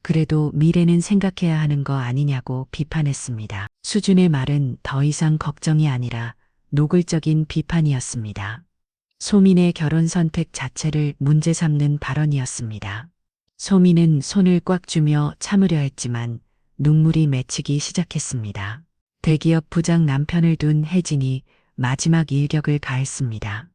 Speaker 1: 그래도 미래는 생각해야 하는 거 아니냐고 비판했습니다. 수준의 말은 더 이상 걱정이 아니라 노골적인 비판이었습니다. 소민의 결혼 선택 자체를 문제 삼는 발언이었습니다. 소민은 손을 꽉 쥐며 참으려 했지만 눈물이 맺히기 시작했습니다. 대기업 부장 남편을 둔 혜진이 마지막 일격을 가했습니다.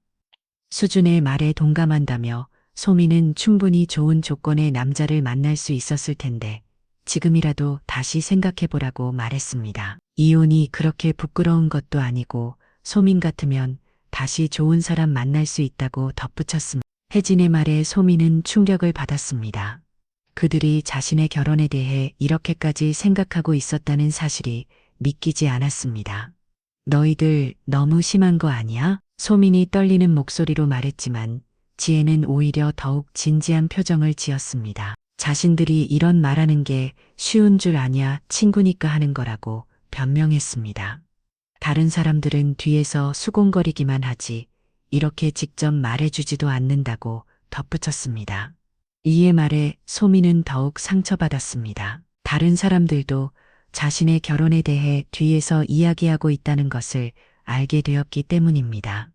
Speaker 1: 수준의 말에 동감한다며 소민은 충분히 좋은 조건의 남자를 만날 수 있었을 텐데 지금이라도 다시 생각해보라고 말했습니다. 이혼이 그렇게 부끄러운 것도 아니고 소민 같으면 다시 좋은 사람 만날 수 있다고 덧붙였습니다. 혜진의 말에 소민은 충격을 받았습니다. 그들이 자신의 결혼에 대해 이렇게까지 생각하고 있었다는 사실이 믿기지 않았습니다. 너희들 너무 심한 거 아니야? 소민이 떨리는 목소리로 말했지만 지혜는 오히려 더욱 진지한 표정을 지었습니다. 자신들이 이런 말하는 게 쉬운 줄 아냐 친구니까 하는 거라고 변명했습니다. 다른 사람들은 뒤에서 수곤거리기만 하지 이렇게 직접 말해주지도 않는다고 덧붙였습니다. 이의 말에 소민은 더욱 상처받았습니다. 다른 사람들도 자신의 결혼에 대해 뒤에서 이야기하고 있다는 것을 알게 되었기 때문입니다.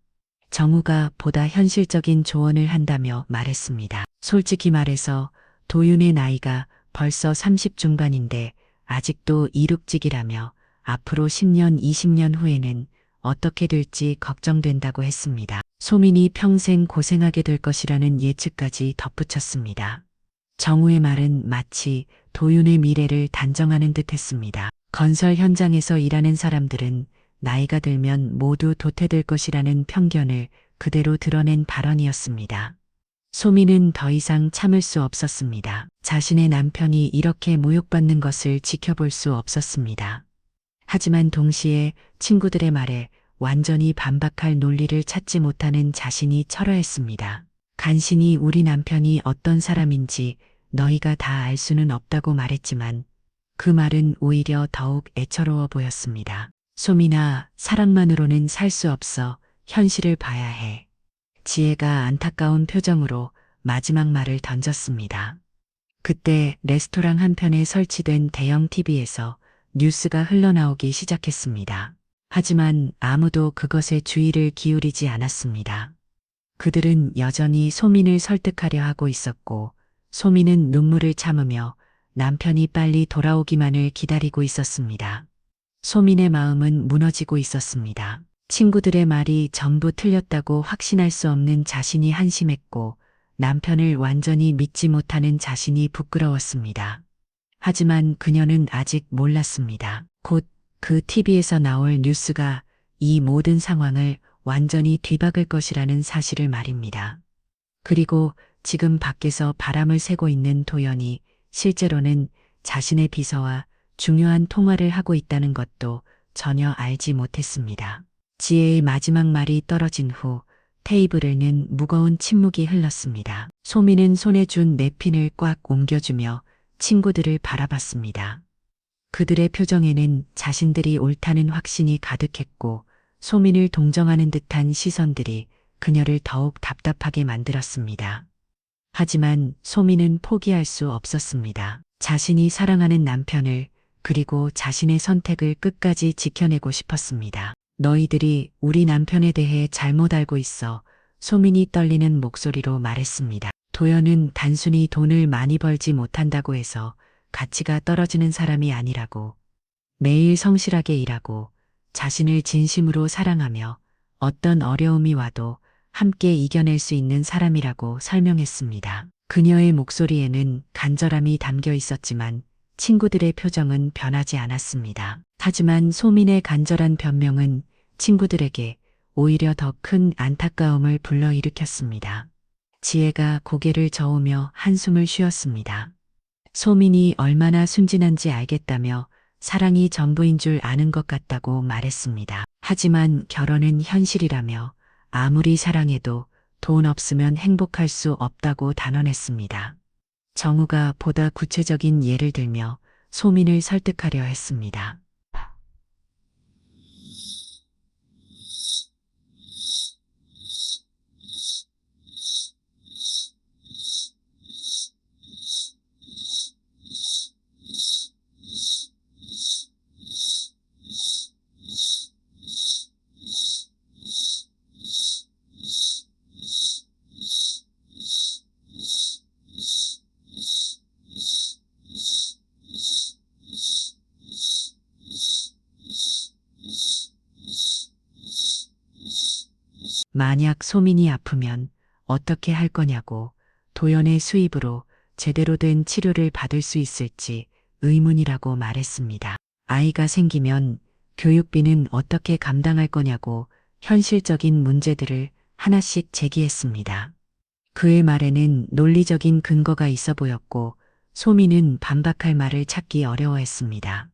Speaker 1: 정우가 보다 현실적인 조언을 한다며 말했습니다. 솔직히 말해서 도윤의 나이가 벌써 30 중반인데 아직도 이룩직이라며 앞으로 10년, 20년 후에는 어떻게 될지 걱정된다고 했습니다. 소민이 평생 고생하게 될 것이라는 예측까지 덧붙였습니다. 정우의 말은 마치 도윤의 미래를 단정하는 듯 했습니다. 건설 현장에서 일하는 사람들은 나이가 들면 모두 도태될 것이라는 편견을 그대로 드러낸 발언이었습니다. 소민은 더 이상 참을 수 없었습니다. 자신의 남편이 이렇게 모욕받는 것을 지켜볼 수 없었습니다. 하지만 동시에 친구들의 말에 완전히 반박할 논리를 찾지 못하는 자신이 철회했습니다. 간신히 우리 남편이 어떤 사람인지 너희가 다 알 수는 없다고 말했지만 그 말은 오히려 더욱 애처로워 보였습니다. 소민아, 사랑만으로는 살 수 없어. 현실을 봐야 해. 지혜가 안타까운 표정으로 마지막 말을 던졌습니다. 그때 레스토랑 한편에 설치된 대형 TV에서 뉴스가 흘러나오기 시작했습니다. 하지만 아무도 그것에 주의를 기울이지 않았습니다. 그들은 여전히 소민을 설득하려 하고 있었고 소민은 눈물을 참으며 남편이 빨리 돌아오기만을 기다리고 있었습니다. 소민의 마음은 무너지고 있었습니다. 친구들의 말이 전부 틀렸다고 확신할 수 없는 자신이 한심했고 남편을 완전히 믿지 못하는 자신이 부끄러웠습니다. 하지만 그녀는 아직 몰랐습니다. 곧 그 TV에서 나올 뉴스가 이 모든 상황을 완전히 뒤바꿀 것이라는 사실을 말입니다. 그리고 지금 밖에서 바람을 쐬고 있는 도연이 실제로는 자신의 비서와 중요한 통화를 하고 있다는 것도 전혀 알지 못했습니다. 지혜의 마지막 말이 떨어진 후 테이블에는 무거운 침묵이 흘렀습니다. 소민은 손에 준 냅킨을 꽉 옮겨주며 친구들을 바라봤습니다. 그들의 표정에는 자신들이 옳다는 확신이 가득했고 소민을 동정하는 듯한 시선들이 그녀를 더욱 답답하게 만들었습니다. 하지만 소민은 포기할 수 없었습니다. 자신이 사랑하는 남편을 그리고 자신의 선택을 끝까지 지켜내고 싶었습니다. 너희들이 우리 남편에 대해 잘못 알고 있어. 소민이 떨리는 목소리로 말했습니다. 도연은 단순히 돈을 많이 벌지 못한다고 해서 가치가 떨어지는 사람이 아니라고, 매일 성실하게 일하고 자신을 진심으로 사랑하며 어떤 어려움이 와도 함께 이겨낼 수 있는 사람이라고 설명했습니다. 그녀의 목소리에는 간절함이 담겨 있었지만 친구들의 표정은 변하지 않았습니다. 하지만 소민의 간절한 변명은 친구들에게 오히려 더 큰 안타까움을 불러일으켰습니다. 지혜가 고개를 저으며 한숨을 쉬었습니다. 소민이 얼마나 순진한지 알겠다며 사랑이 전부인 줄 아는 것 같다고 말했습니다. 하지만 결혼은 현실이라며 아무리 사랑해도 돈 없으면 행복할 수 없다고 단언했습니다. 정우가 보다 구체적인 예를 들며 소민을 설득하려 했습니다. 만약 소민이 아프면 어떻게 할 거냐고, 도연의 수입으로 제대로 된 치료를 받을 수 있을지 의문이라고 말했습니다. 아이가 생기면 교육비는 어떻게 감당할 거냐고 현실적인 문제들을 하나씩 제기했습니다. 그의 말에는 논리적인 근거가 있어 보였고 소민은 반박할 말을 찾기 어려워했습니다.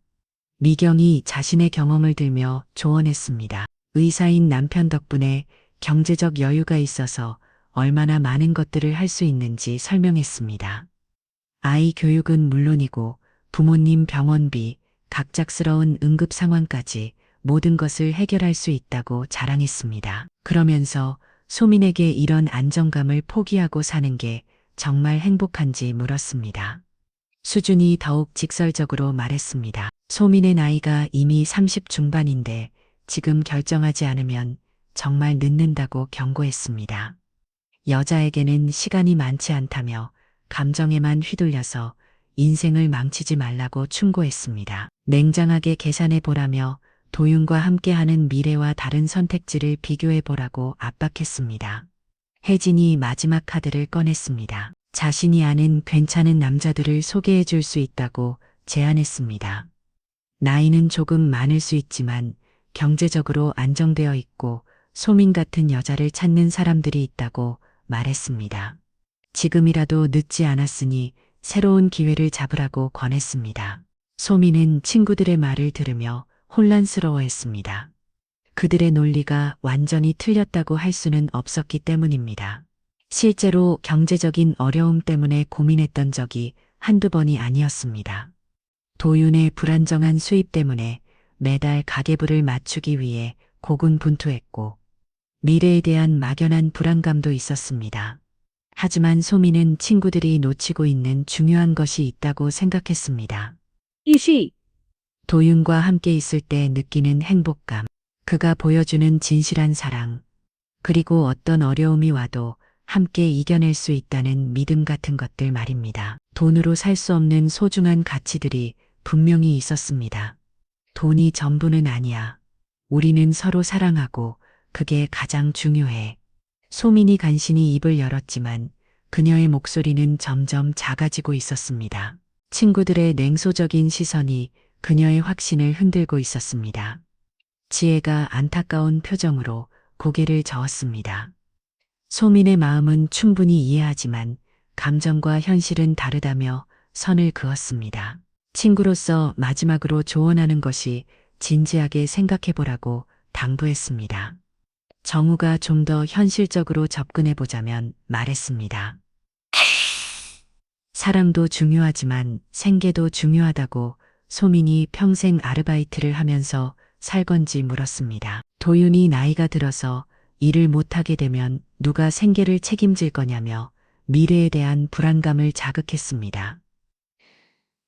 Speaker 1: 미경이 자신의 경험을 들며 조언했습니다. 의사인 남편 덕분에 경제적 여유가 있어서 얼마나 많은 것들을 할 수 있는지 설명했습니다. 아이 교육은 물론이고 부모님 병원비, 갑작스러운 응급 상황까지 모든 것을 해결할 수 있다고 자랑했습니다. 그러면서 소민에게 이런 안정감을 포기하고 사는 게 정말 행복한지 물었습니다. 수준이 더욱 직설적으로 말했습니다. 소민의 나이가 이미 30 중반인데 지금 결정하지 않으면 정말 늦는다고 경고했습니다. 여자에게는 시간이 많지 않다며 감정에만 휘둘려서 인생을 망치지 말라고 충고했습니다. 냉정하게 계산해 보라며 도윤과 함께하는 미래와 다른 선택지를 비교해 보라고 압박했습니다. 혜진이 마지막 카드를 꺼냈습니다. 자신이 아는 괜찮은 남자들을 소개해 줄 수 있다고 제안했습니다. 나이는 조금 많을 수 있지만 경제적으로 안정되어 있고 소민 같은 여자를 찾는 사람들이 있다고 말했습니다. 지금이라도 늦지 않았으니 새로운 기회를 잡으라고 권했습니다. 소민은 친구들의 말을 들으며 혼란스러워했습니다. 그들의 논리가 완전히 틀렸다고 할 수는 없었기 때문입니다. 실제로 경제적인 어려움 때문에 고민했던 적이 한두 번이 아니었습니다. 도윤의 불안정한 수입 때문에 매달 가계부를 맞추기 위해 고군분투했고 미래에 대한 막연한 불안감도 있었습니다. 하지만 소민은 친구들이 놓치고 있는 중요한 것이 있다고 생각했습니다.
Speaker 3: 이시
Speaker 1: 도윤과 함께 있을 때 느끼는 행복감, 그가 보여주는 진실한 사랑, 그리고 어떤 어려움이 와도 함께 이겨낼 수 있다는 믿음 같은 것들 말입니다. 돈으로 살 수 없는 소중한 가치들이 분명히 있었습니다. 돈이 전부는 아니야. 우리는 서로 사랑하고 그게 가장 중요해. 소민이 간신히 입을 열었지만 그녀의 목소리는 점점 작아지고 있었습니다. 친구들의 냉소적인 시선이 그녀의 확신을 흔들고 있었습니다. 지혜가 안타까운 표정으로 고개를 저었습니다. 소민의 마음은 충분히 이해하지만 감정과 현실은 다르다며 선을 그었습니다. 친구로서 마지막으로 조언하는 것이 진지하게 생각해보라고 당부했습니다. 정우가 좀 더 현실적으로 접근해보자면 말했습니다. 사랑도 중요하지만 생계도 중요하다고 소민이 평생 아르바이트를 하면서 살 건지 물었습니다. 도윤이 나이가 들어서 일을 못하게 되면 누가 생계를 책임질 거냐며 미래에 대한 불안감을 자극했습니다.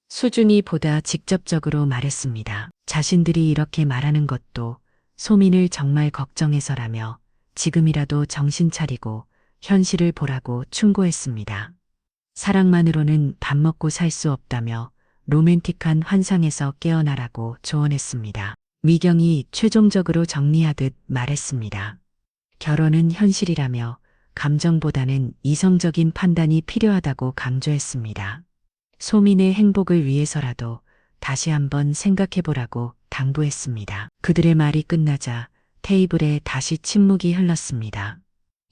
Speaker 1: 수준이 보다 직접적으로 말했습니다. 자신들이 이렇게 말하는 것도 소민을 정말 걱정해서라며 지금이라도 정신 차리고 현실을 보라고 충고했습니다. 사랑만으로는 밥 먹고 살 수 없다며 로맨틱한 환상에서 깨어나라고 조언했습니다. 미경이 최종적으로 정리하듯 말했습니다. 결혼은 현실이라며 감정보다는 이성적인 판단이 필요하다고 강조했습니다. 소민의 행복을 위해서라도 다시 한번 생각해보라고 당부했습니다. 그들의 말이 끝나자 테이블에 다시 침묵이 흘렀습니다.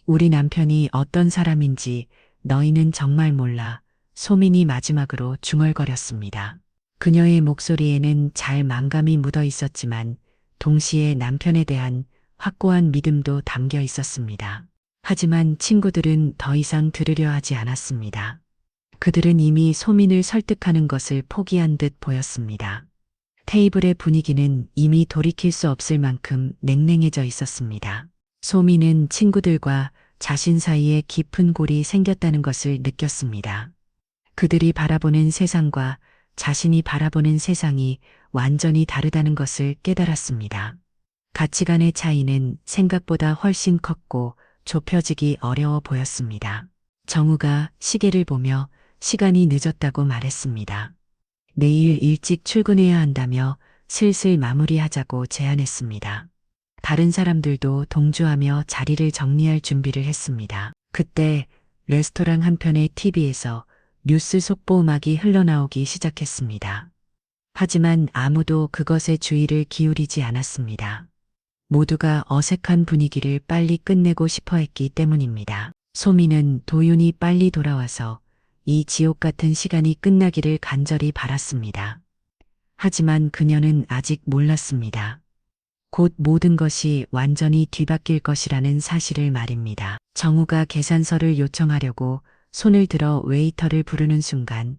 Speaker 1: 우리 남편이 어떤 사람인지 너희는 정말 몰라. 소민이 마지막으로 중얼거렸습니다. 그녀의 목소리에는 잘망감이 묻어 있었지만 동시에 남편에 대한 확고한 믿음도 담겨 있었습니다. 하지만 친구들은 더 이상 들으려 하지 않았습니다. 그들은 이미 소민을 설득하는 것을 포기한 듯 보였습니다. 테이블의 분위기는 이미 돌이킬 수 없을 만큼 냉랭해져 있었습니다. 소민은 친구들과 자신 사이에 깊은 골이 생겼다는 것을 느꼈습니다. 그들이 바라보는 세상과 자신이 바라보는 세상이 완전히 다르다는 것을 깨달았습니다. 가치관의 차이는 생각보다 훨씬 컸고 좁혀지기 어려워 보였습니다. 정우가 시계를 보며 시간이 늦었다고 말했습니다. 내일 일찍 출근해야 한다며 슬슬 마무리하자고 제안했습니다. 다른 사람들도 동조하며 자리를 정리할 준비를 했습니다. 그때 레스토랑 한편의 TV에서 뉴스 속보 음악이 흘러나오기 시작했습니다. 하지만 아무도 그것에 주의를 기울이지 않았습니다. 모두가 어색한 분위기를 빨리 끝내고 싶어 했기 때문입니다. 소민은 도윤이 빨리 돌아와서 이 지옥 같은 시간이 끝나기를 간절히 바랐습니다. 하지만 그녀는 아직 몰랐습니다. 곧 모든 것이 완전히 뒤바뀔 것이라는 사실을 말입니다. 정우가 계산서를 요청하려고 손을 들어 웨이터를 부르는 순간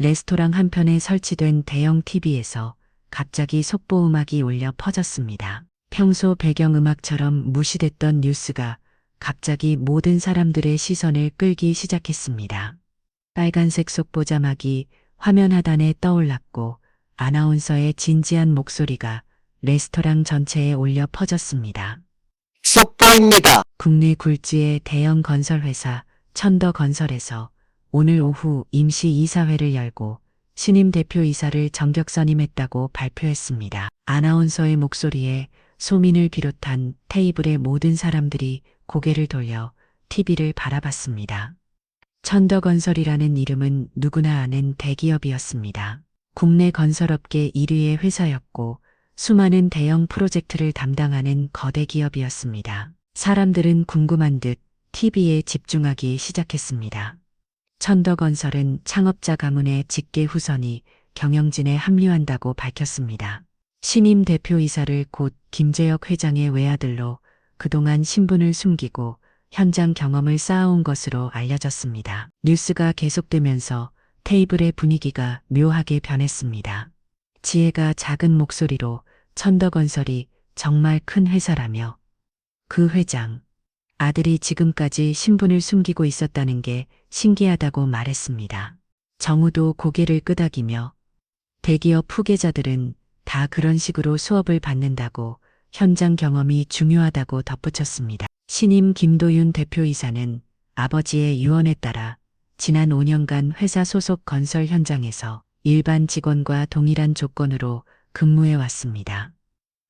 Speaker 1: 레스토랑 한편에 설치된 대형 TV에서 갑자기 속보음악이 울려 퍼졌습니다. 평소 배경음악처럼 무시됐던 뉴스가 갑자기 모든 사람들의 시선을 끌기 시작했습니다. 빨간색 속보 자막이 화면 하단에 떠올랐고 아나운서의 진지한 목소리가 레스토랑 전체에 울려 퍼졌습니다.
Speaker 3: 속보입니다.
Speaker 1: 국내 굴지의 대형 건설회사 천더건설에서 오늘 오후 임시 이사회를 열고 신임 대표이사를 정격 선임했다고 발표했습니다. 아나운서의 목소리에 소민을 비롯한 테이블의 모든 사람들이 고개를 돌려 TV를 바라봤습니다. 천더건설이라는 이름은 누구나 아는 대기업이었습니다. 국내 건설업계 1위의 회사였고 수많은 대형 프로젝트를 담당하는 거대 기업이었습니다. 사람들은 궁금한 듯 TV에 집중하기 시작했습니다. 천더건설은 창업자 가문의 직계 후손이 경영진에 합류한다고 밝혔습니다. 신임 대표이사를 곧 김재혁 회장의 외아들로 그동안 신분을 숨기고 현장 경험을 쌓아온 것으로 알려졌습니다. 뉴스가 계속되면서 테이블의 분위기가 묘하게 변했습니다. 지혜가 작은 목소리로 천더건설이 정말 큰 회사라며 그 회장, 아들이 지금까지 신분을 숨기고 있었다는 게 신기하다고 말했습니다. 정우도 고개를 끄덕이며 대기업 후계자들은 다 그런 식으로 수업을 받는다고 현장 경험이 중요하다고 덧붙였습니다. 신임 김도윤 대표이사는 아버지의 유언에 따라 지난 5년간 회사 소속 건설 현장에서 일반 직원과 동일한 조건으로 근무해 왔습니다.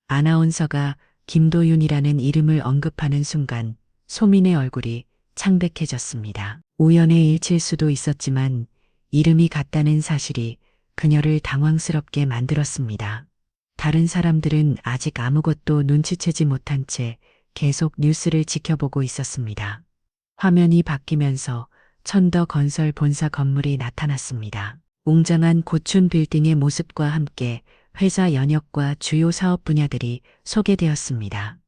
Speaker 1: 아나운서가 김도윤이라는 이름을 언급하는 순간 소민의 얼굴이 창백해졌습니다. 우연의 일치일 수도 있었지만 이름이 같다는 사실이 그녀를 당황스럽게 만들었습니다. 다른 사람들은 아직 아무것도 눈치채지 못한 채 계속 뉴스를 지켜보고 있었습니다. 화면이 바뀌면서 천더건설 본사 건물이 나타났습니다. 웅장한 고층 빌딩의 모습과 함께 회사 연역과 주요 사업 분야들이 소개되었습니다.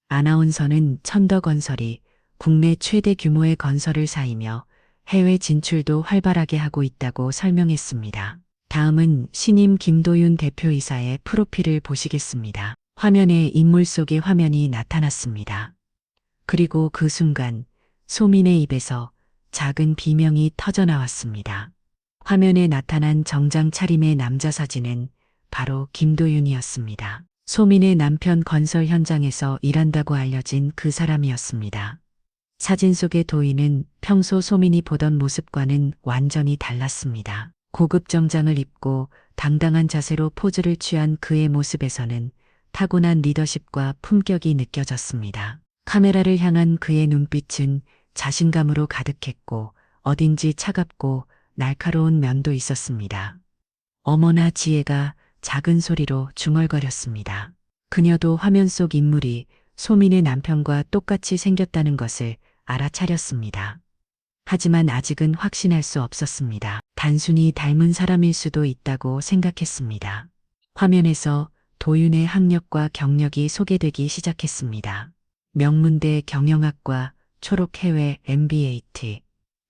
Speaker 1: 아나운서는 천더건설이 국내 최대 규모의 건설을 사이며 해외 진출도 활발하게 하고 있다고 설명했습니다. 다음은 신임 김도윤 대표이사의 프로필을 보시겠습니다. 화면에 인물 속의 화면이 나타났습니다. 그리고 그 순간 소민의 입에서 작은 비명이 터져나왔습니다. 화면에 나타난 정장 차림의 남자 사진은 바로 김도윤이었습니다. 소민의 남편 건설 현장에서 일한다고 알려진 그 사람이었습니다. 사진 속의 도인은 평소 소민이 보던 모습과는 완전히 달랐습니다. 고급 정장을 입고 당당한 자세로 포즈를 취한 그의 모습에서는 타고난 리더십과 품격이 느껴졌습니다. 카메라를 향한 그의 눈빛은 자신감으로 가득했고 어딘지 차갑고 날카로운 면도 있었습니다. 어머나 지혜가 작은 소리로 중얼거렸습니다. 그녀도 화면 속 인물이 소민의 남편과 똑같이 생겼다는 것을 알아차렸습니다. 하지만 아직은 확신할 수 없었습니다. 단순히 닮은 사람일 수도 있다고 생각했습니다. 화면에서 도윤의 학력과 경력이 소개되기 시작했습니다. 명문대 경영학과 초록해외 MBAT,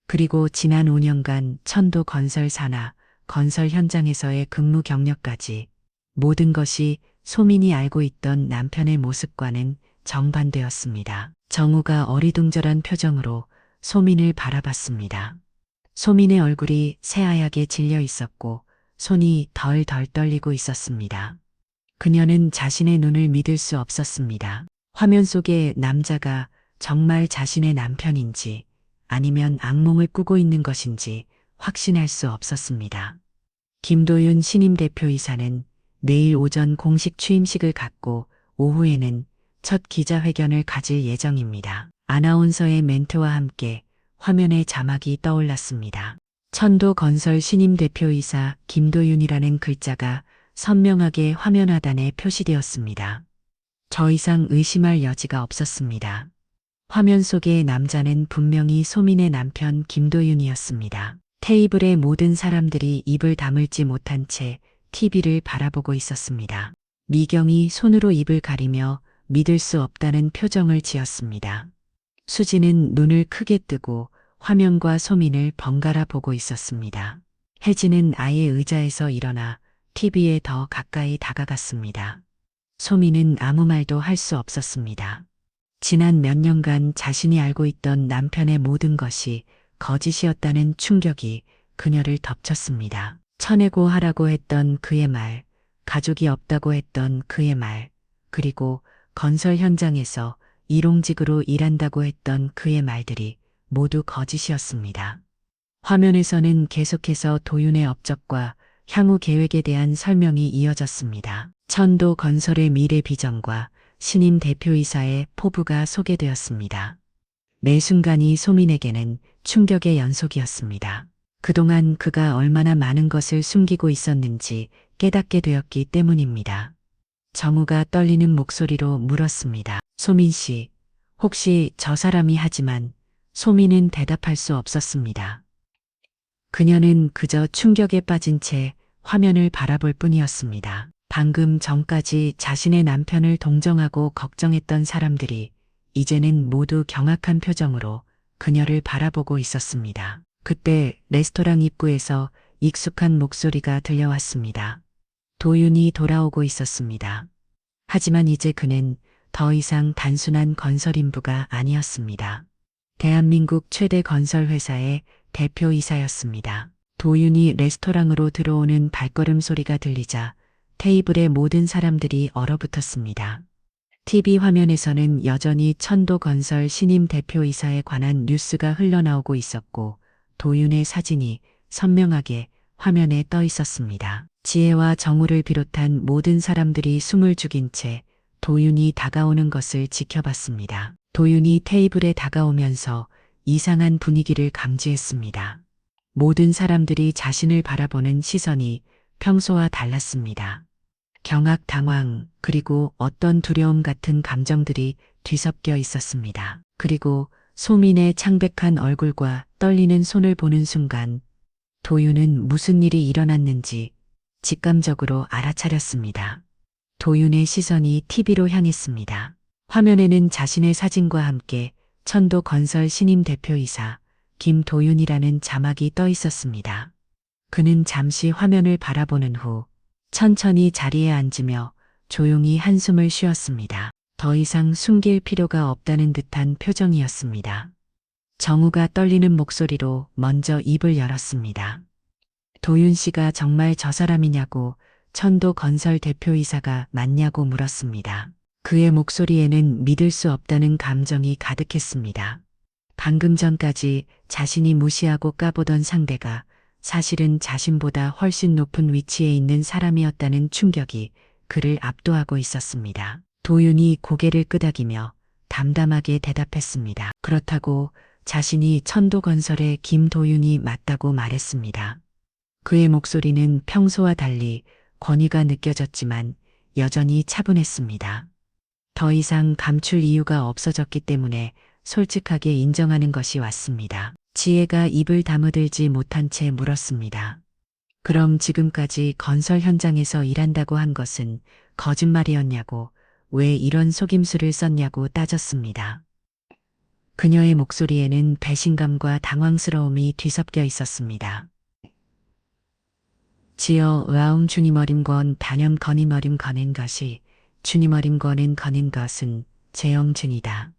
Speaker 1: 그리고 지난 5년간 천도 건설 산하, 건설 현장에서의 근무 경력까지 모든 것이 소민이 알고 있던 남편의 모습과는 정반대였습니다. 정우가 어리둥절한 표정으로 소민을 바라봤습니다. 소민의 얼굴이 새하얗게 질려 있었고 손이 덜덜 떨리고 있었습니다. 그녀는 자신의 눈을 믿을 수 없었습니다. 화면 속의 남자가 정말 자신의 남편인지 아니면 악몽을 꾸고 있는 것인지 확신할 수 없었습니다. 김도윤 신임 대표이사는 내일 오전 공식 취임식을 갖고 오후에는 첫 기자회견을 가질 예정입니다. 아나운서의 멘트와 함께 화면에 자막이 떠올랐습니다. 천도건설 신임 대표이사 김도윤이라는 글자가 선명하게 화면 하단에 표시되었습니다. 더 이상 의심할 여지가 없었습니다. 화면 속의 남자는 분명히 소민의 남편 김도윤이었습니다. 테이블의 모든 사람들이 입을 다물지 못한 채 TV를 바라보고 있었습니다. 미경이 손으로 입을 가리며 믿을 수 없다는 표정을 지었습니다. 수지는 눈을 크게 뜨고 화면과 소민을 번갈아 보고 있었습니다. 혜진은 아예 의자에서 일어나 TV에 더 가까이 다가갔습니다. 소민은 아무 말도 할 수 없었습니다. 지난 몇 년간 자신이 알고 있던 남편의 모든 것이 거짓이었다는 충격이 그녀를 덮쳤습니다. 쳐내고 하라고 했던 그의 말, 가족이 없다고 했던 그의 말, 그리고 건설 현장에서 일용직으로 일한다고 했던 그의 말들이 모두 거짓이었습니다. 화면에서는 계속해서 도윤의 업적과 향후 계획에 대한 설명이 이어졌습니다. 천도 건설의 미래 비전과 신임 대표이사의 포부가 소개되었습니다. 매 순간이 소민에게는 충격의 연속이었습니다. 그동안 그가 얼마나 많은 것을 숨기고 있었는지 깨닫게 되었기 때문입니다. 정우가 떨리는 목소리로 물었습니다. 소민 씨, 혹시 저 사람이 하지만 소민은 대답할 수 없었습니다. 그녀는 그저 충격에 빠진 채 화면을 바라볼 뿐이었습니다. 방금 전까지 자신의 남편을 동정하고 걱정했던 사람들이 이제는 모두 경악한 표정으로 그녀를 바라보고 있었습니다. 그때 레스토랑 입구에서 익숙한 목소리가 들려왔습니다. 도윤이 돌아오고 있었습니다. 하지만 이제 그는 더 이상 단순한 건설인부가 아니었습니다. 대한민국 최대 건설회사의 대표이사였습니다. 도윤이 레스토랑으로 들어오는 발걸음 소리가 들리자 테이블의 모든 사람들이 얼어붙었습니다. TV 화면에서는 여전히 천도건설 신임 대표이사에 관한 뉴스가 흘러나오고 있었고 도윤의 사진이 선명하게 화면에 떠 있었습니다. 지혜와 정우를 비롯한 모든 사람들이 숨을 죽인 채 도윤이 다가오는 것을 지켜봤습니다. 도윤이 테이블에 다가오면서 이상한 분위기를 감지했습니다. 모든 사람들이 자신을 바라보는 시선이 평소와 달랐습니다. 경악, 당황, 그리고 어떤 두려움 같은 감정들이 뒤섞여 있었습니다. 그리고 소민의 창백한 얼굴과 떨리는 손을 보는 순간 도윤은 무슨 일이 일어났는지 직감적으로 알아차렸습니다. 도윤의 시선이 TV로 향했습니다. 화면에는 자신의 사진과 함께 천도건설 신임 대표이사 김도윤이라는 자막이 떠 있었습니다. 그는 잠시 화면을 바라보는 후 천천히 자리에 앉으며 조용히 한숨을 쉬었습니다. 더 이상 숨길 필요가 없다는 듯한 표정이었습니다. 정우가 떨리는 목소리로 먼저 입을 열었습니다. 도윤 씨가 정말 저 사람이냐고 천도건설 대표이사가 맞냐고 물었습니다. 그의 목소리에는 믿을 수 없다는 감정이 가득했습니다. 방금 전까지 자신이 무시하고 까보던 상대가 사실은 자신보다 훨씬 높은 위치에 있는 사람이었다는 충격이 그를 압도하고 있었습니다. 도윤이 고개를 끄덕이며 담담하게 대답했습니다. 그렇다고 자신이 천도건설의 김도윤이 맞다고 말했습니다. 그의 목소리는 평소와 달리 권위가 느껴졌지만 여전히 차분했습니다. 더 이상 감출 이유가 없어졌기 때문에 솔직하게 인정하는 것이 왔습니다. 지혜가 입을 다무들지 못한 채 물었습니다. 그럼 지금까지 건설 현장에서 일한다고 한 것은 거짓말이었냐고, 왜 이런 속임수를 썼냐고 따졌습니다. 그녀의 목소리에는 배신감과 당황스러움이 뒤섞여 있었습니다. 지어 와움 주님 어림 권 단염 거님 어림 거는 것이 주님 어림 권은 거는 것은 재영준이다.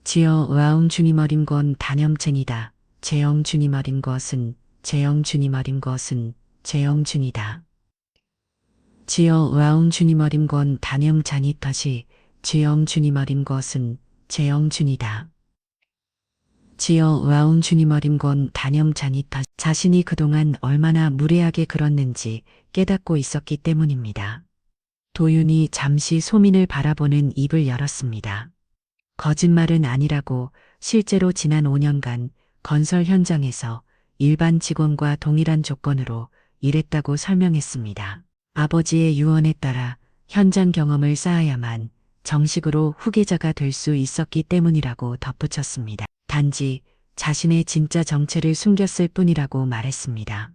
Speaker 1: 지어 와움 주님 어림 권 단염쟁이다. 재영준이 어린 것은 재영준이 어린 것은 재영준이다. 지어 와움 주님 어림 권 단염자니 탓이 재영준이 어린 것은 재영준이다. 지어 와운 주님 어림 건 단염자니 탓 자신이 그동안 얼마나 무례하게 굴었는지 깨닫고 있었기 때문입니다. 도윤이 잠시 소민을 바라보는 입을 열었습니다. 거짓말은 아니라고 실제로 지난 5년간 건설 현장에서 일반 직원과 동일한 조건으로 일했다고 설명했습니다. 아버지의 유언에 따라 현장 경험을 쌓아야만 정식으로 후계자가 될 수 있었기 때문이라고 덧붙였습니다. 단지 자신의 진짜 정체를 숨겼을 뿐이라고 말했습니다.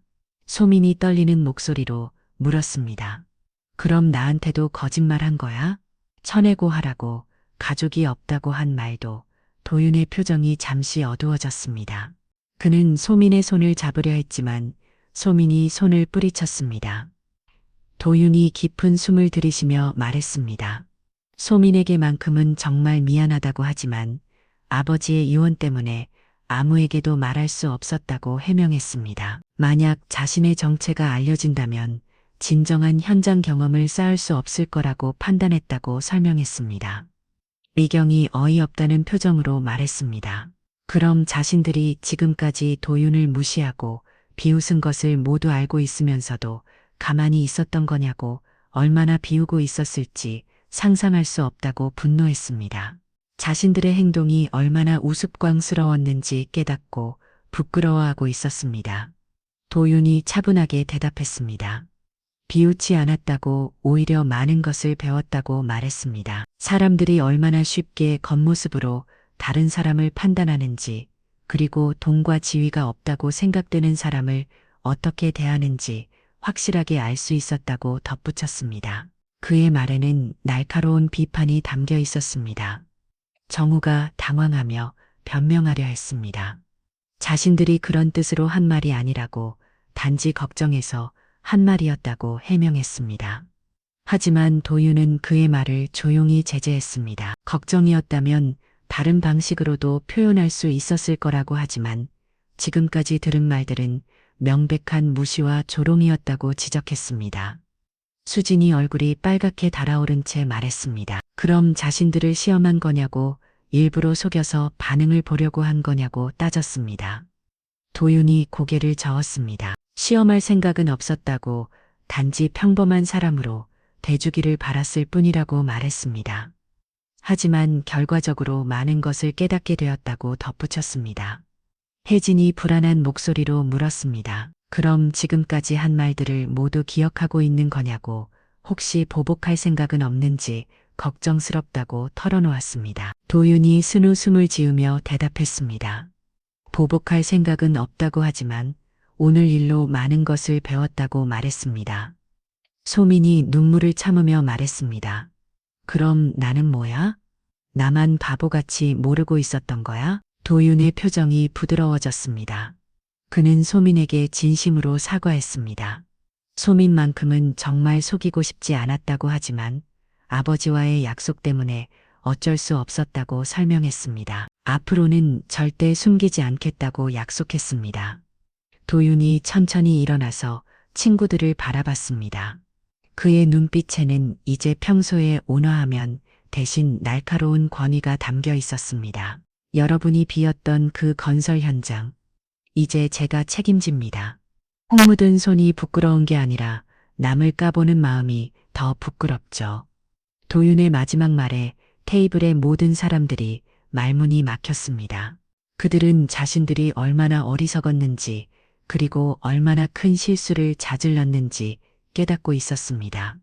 Speaker 1: 소민이 떨리는 목소리로 물었습니다. 그럼 나한테도 거짓말한 거야? 천해고하라고 가족이 없다고 한 말도 도윤의 표정이 잠시 어두워졌습니다. 그는 소민의 손을 잡으려 했지만 소민이 손을 뿌리쳤습니다. 도윤이 깊은 숨을 들이쉬며 말했습니다. 소민에게만큼은 정말 미안하다고 하지만 아버지의 유언 때문에 아무에게도 말할 수 없었다고 해명했습니다. 만약 자신의 정체가 알려진다면 진정한 현장 경험을 쌓을 수 없을 거라고 판단했다고 설명했습니다. 미경이 어이없다는 표정으로 말했습니다. 그럼 자신들이 지금까지 도윤을 무시하고 비웃은 것을 모두 알고 있으면서도 가만히 있었던 거냐고 얼마나 비우고 있었을지 상상할 수 없다고 분노했습니다. 자신들의 행동이 얼마나 우스꽝스러웠는지 깨닫고 부끄러워하고 있었습니다. 도윤이 차분하게 대답했습니다. 비웃지 않았다고 오히려 많은 것을 배웠다고 말했습니다. 사람들이 얼마나 쉽게 겉모습으로 다른 사람을 판단하는지, 그리고 돈과 지위가 없다고 생각되는 사람을 어떻게 대하는지 확실하게 알 수 있었다고 덧붙였습니다. 그의 말에는 날카로운 비판이 담겨 있었습니다. 정우가 당황하며 변명하려 했습니다. 자신들이 그런 뜻으로 한 말이 아니라고 단지 걱정해서 한 말이었다고 해명했습니다. 하지만 도윤은 그의 말을 조용히 제재했습니다. 걱정이었다면 다른 방식으로도 표현할 수 있었을 거라고 하지만 지금까지 들은 말들은 명백한 무시와 조롱이었다고 지적했습니다. 수진이 얼굴이 빨갛게 달아오른 채 말했습니다. 그럼 자신들을 시험한 거냐고, 일부러 속여서 반응을 보려고 한 거냐고 따졌습니다. 도윤이 고개를 저었습니다. 시험할 생각은 없었다고, 단지 평범한 사람으로 대주기를 바랐을 뿐이라고 말했습니다. 하지만 결과적으로 많은 것을 깨닫게 되었다고 덧붙였습니다. 혜진이 불안한 목소리로 물었습니다. 그럼 지금까지 한 말들을 모두 기억하고 있는 거냐고, 혹시 보복할 생각은 없는지 걱정스럽다고 털어놓았습니다. 도윤이 스누 숨을 지으며 대답했습니다. 보복할 생각은 없다고 하지만 오늘 일로 많은 것을 배웠다고 말했습니다. 소민이 눈물을 참으며 말했습니다. 그럼 나는 뭐야? 나만 바보같이 모르고 있었던 거야? 도윤의 표정이 부드러워졌습니다. 그는 소민에게 진심으로 사과했습니다. 소민만큼은 정말 속이고 싶지 않았다고 하지만 아버지와의 약속 때문에 어쩔 수 없었다고 설명했습니다. 앞으로는 절대 숨기지 않겠다고 약속했습니다. 도윤이 천천히 일어나서 친구들을 바라봤습니다. 그의 눈빛에는 이제 평소에 온화하면 대신 날카로운 권위가 담겨 있었습니다. 여러분이 비었던 그 건설 현장, 이제 제가 책임집니다. 홍 묻은 손이 부끄러운 게 아니라 남을 까보는 마음이 더 부끄럽죠. 도윤의 마지막 말에 테이블의 모든 사람들이 말문이 막혔습니다. 그들은 자신들이 얼마나 어리석었는지, 그리고 얼마나 큰 실수를 저질렀는지 깨닫고 있었습니다.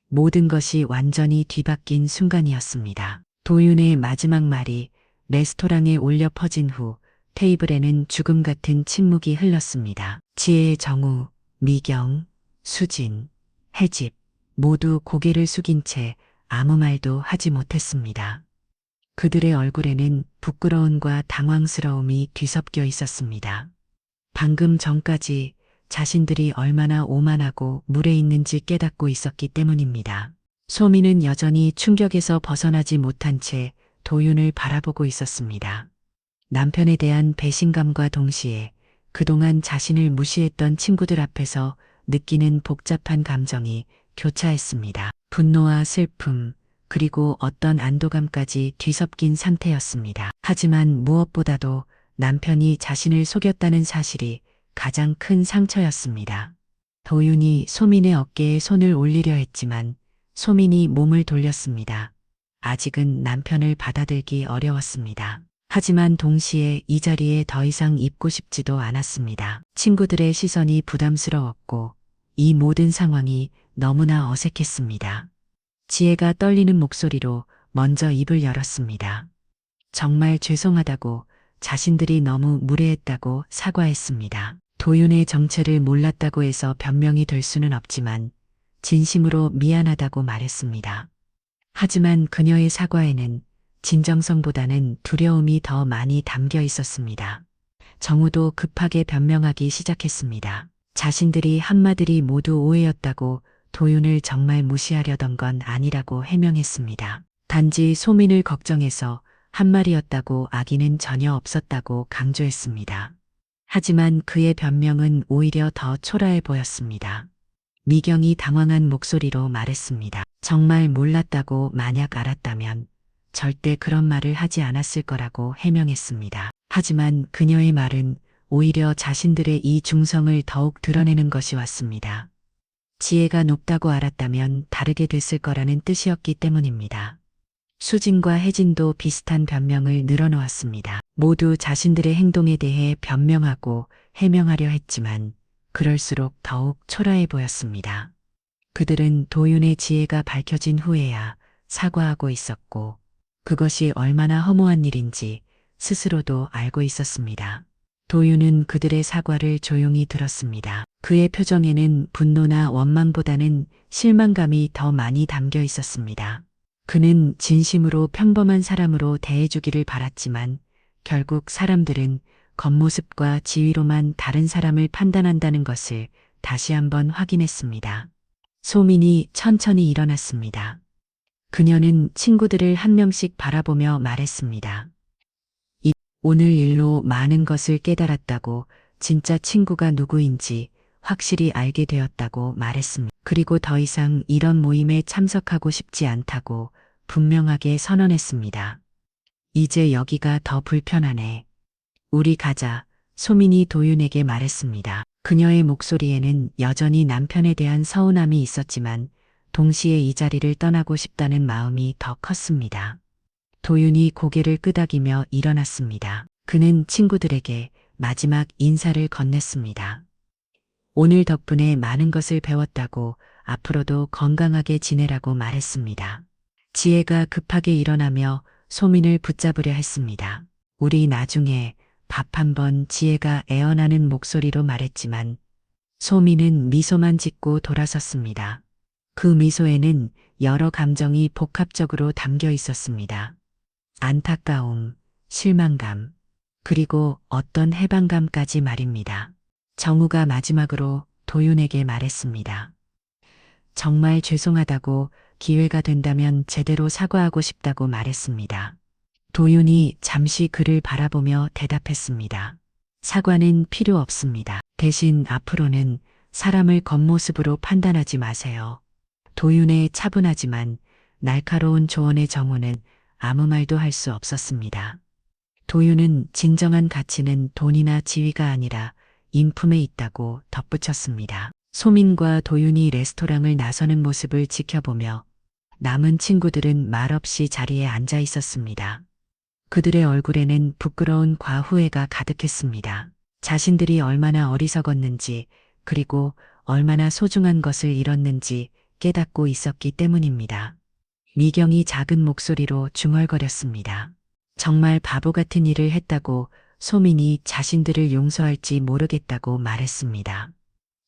Speaker 1: 모든 것이 완전히 뒤바뀐 순간이었습니다. 도윤의 마지막 말이 레스토랑에 울려 퍼진 후 테이블에는 죽음 같은 침묵이 흘렀습니다. 지혜, 정우, 미경, 수진, 혜집 모두 고개를 숙인 채 아무 말도 하지 못했습니다. 그들의 얼굴에는 부끄러움과 당황스러움이 뒤섞여 있었습니다. 방금 전까지 자신들이 얼마나 오만하고 무례 있는지 깨닫고 있었기 때문입니다. 소민은 여전히 충격에서 벗어나지 못한 채 도윤을 바라보고 있었습니다. 남편에 대한 배신감과 동시에 그동안 자신을 무시했던 친구들 앞에서 느끼는 복잡한 감정이 교차했습니다. 분노와 슬픔, 그리고 어떤 안도감까지 뒤섞인 상태였습니다. 하지만 무엇보다도 남편이 자신을 속였다는 사실이 가장 큰 상처였습니다. 도윤이 소민의 어깨에 손을 올리려 했지만 소민이 몸을 돌렸습니다. 아직은 남편을 받아들기 어려웠습니다. 하지만 동시에 이 자리에 더 이상 있고 싶지도 않았습니다. 친구들의 시선이 부담스러웠고 이 모든 상황이 너무나 어색했습니다. 지혜가 떨리는 목소리로 먼저 입을 열었습니다. 정말 죄송하다고, 자신들이 너무 무례했다고 사과했습니다. 도윤의 정체를 몰랐다고 해서 변명이 될 수는 없지만 진심으로 미안하다고 말했습니다. 하지만 그녀의 사과에는 진정성보다는 두려움이 더 많이 담겨 있었습니다. 정우도 급하게 변명하기 시작했습니다. 자신들이 한마들이 모두 오해였다고, 도윤을 정말 무시하려던 건 아니라고 해명했습니다. 단지 소민을 걱정해서 한 말이었다고, 악의는 전혀 없었다고 강조했습니다. 하지만 그의 변명은 오히려 더 초라해 보였습니다. 미경이 당황한 목소리로 말했습니다. 정말 몰랐다고, 만약 알았다면 절대 그런 말을 하지 않았을 거라고 해명했습니다. 하지만 그녀의 말은 오히려 자신들의 이 중성을 더욱 드러내는 것이 왔습니다. 지혜가 높다고 알았다면 다르게 됐을 거라는 뜻이었기 때문입니다. 수진과 혜진도 비슷한 변명을 늘어놓았습니다. 모두 자신들의 행동에 대해 변명하고 해명하려 했지만 그럴수록 더욱 초라해 보였습니다. 그들은 도윤의 지혜가 밝혀진 후에야 사과하고 있었고 그것이 얼마나 허무한 일인지 스스로도 알고 있었습니다. 도윤은 그들의 사과를 조용히 들었습니다. 그의 표정에는 분노나 원망보다는 실망감이 더 많이 담겨 있었습니다. 그는 진심으로 평범한 사람으로 대해주기를 바랐지만 결국 사람들은 겉모습과 지위로만 다른 사람을 판단한다는 것을 다시 한번 확인했습니다. 소민이 천천히 일어났습니다. 그녀는 친구들을 한 명씩 바라보며 말했습니다. 오늘 일로 많은 것을 깨달았다고, 진짜 친구가 누구인지 확실히 알게 되었다고 말했습니다. 그리고 더 이상 이런 모임에 참석하고 싶지 않다고 분명하게 선언했습니다. 이제 여기가 더 불편하네. 우리 가자. 소민이 도윤에게 말했습니다. 그녀의 목소리에는 여전히 남편에 대한 서운함이 있었지만 동시에 이 자리를 떠나고 싶다는 마음이 더 컸습니다. 도윤이 고개를 끄덕이며 일어났습니다. 그는 친구들에게 마지막 인사를 건넸습니다. 오늘 덕분에 많은 것을 배웠다고, 앞으로도 건강하게 지내라고 말했습니다. 지혜가 급하게 일어나며 소민을 붙잡으려 했습니다. 우리 나중에 밥 한번, 지혜가 애원하는 목소리로 말했지만 소민은 미소만 짓고 돌아섰습니다. 그 미소에는 여러 감정이 복합적으로 담겨 있었습니다. 안타까움, 실망감, 그리고 어떤 해방감까지 말입니다. 정우가 마지막으로 도윤에게 말했습니다. 정말 죄송하다고, 기회가 된다면 제대로 사과하고 싶다고 말했습니다. 도윤이 잠시 그를 바라보며 대답했습니다. 사과는 필요 없습니다. 대신 앞으로는 사람을 겉모습으로 판단하지 마세요. 도윤의 차분하지만 날카로운 조언의 정우는 아무 말도 할 수 없었습니다. 도윤은 진정한 가치는 돈이나 지위가 아니라 인품에 있다고 덧붙였습니다. 소민과 도윤이 레스토랑을 나서는 모습을 지켜보며 남은 친구들은 말없이 자리에 앉아 있었습니다. 그들의 얼굴에는 부끄러운 과후회가 가득했습니다. 자신들이 얼마나 어리석었는지, 그리고 얼마나 소중한 것을 잃었는지 깨닫고 있었기 때문입니다. 미경이 작은 목소리로 중얼거렸습니다. 정말 바보 같은 일을 했다고, 소민이 자신들을 용서할지 모르겠다고 말했습니다.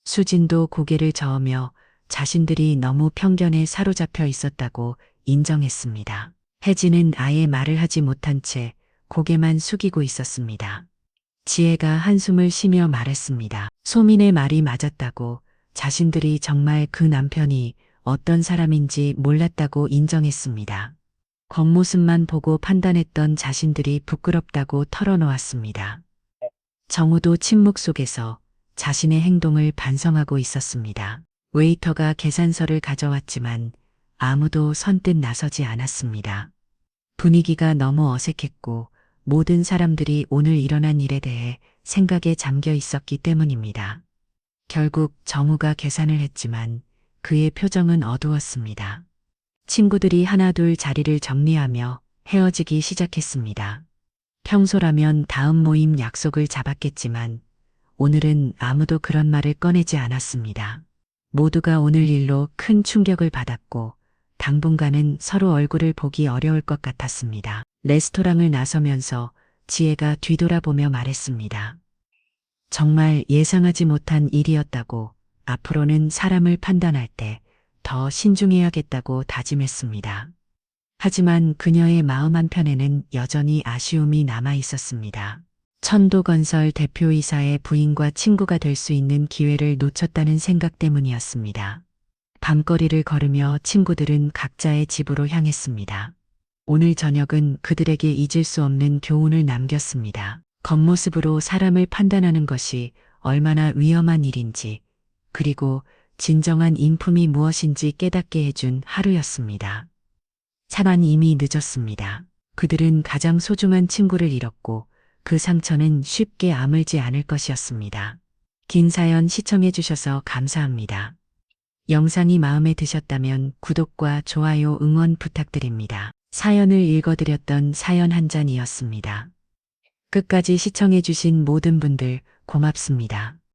Speaker 1: 수진도 고개를 저으며 자신들이 너무 편견에 사로잡혀 있었다고 인정했습니다. 혜진은 아예 말을 하지 못한 채 고개만 숙이고 있었습니다. 지혜가 한숨을 쉬며 말했습니다. 소민의 말이 맞았다고, 자신들이 정말 그 남편이 어떤 사람인지 몰랐다고 인정했습니다. 겉모습만 보고 판단했던 자신들이 부끄럽다고 털어놓았습니다. 정우도 침묵 속에서 자신의 행동을 반성하고 있었습니다. 웨이터가 계산서를 가져왔지만 아무도 선뜻 나서지 않았습니다. 분위기가 너무 어색했고 모든 사람들이 오늘 일어난 일에 대해 생각에 잠겨 있었기 때문입니다. 결국 정우가 계산을 했지만 그의 표정은 어두웠습니다. 친구들이 하나둘 자리를 정리하며 헤어지기 시작했습니다. 평소라면 다음 모임 약속을 잡았겠지만 오늘은 아무도 그런 말을 꺼내지 않았습니다. 모두가 오늘 일로 큰 충격을 받았고 당분간은 서로 얼굴을 보기 어려울 것 같았습니다. 레스토랑을 나서면서 지혜가 뒤돌아보며 말했습니다. 정말 예상하지 못한 일이었다고 앞으로는 사람을 판단할 때 더 신중해야겠다고 다짐했습니다. 하지만 그녀의 마음 한편에는 여전히 아쉬움이 남아 있었습니다. 천도건설 대표이사의 부인과 친구가 될 수 있는 기회를 놓쳤다는 생각 때문이었습니다. 밤거리를 걸으며 친구들은 각자의 집으로 향했습니다. 오늘 저녁은 그들에게 잊을 수 없는 교훈을 남겼습니다. 겉모습으로 사람을 판단하는 것이 얼마나 위험한 일인지, 그리고 진정한 인품이 무엇인지 깨닫게 해준 하루였습니다. 차만 이미 늦었습니다. 그들은 가장 소중한 친구를 잃었고 그 상처는 쉽게 아물지 않을 것이었습니다. 긴 사연 시청해 주셔서 감사합니다. 영상이 마음에 드셨다면 구독과 좋아요 응원 부탁드립니다. 사연을 읽어드렸던 사연 한 잔이었습니다. 끝까지 시청해 주신 모든 분들 고맙습니다.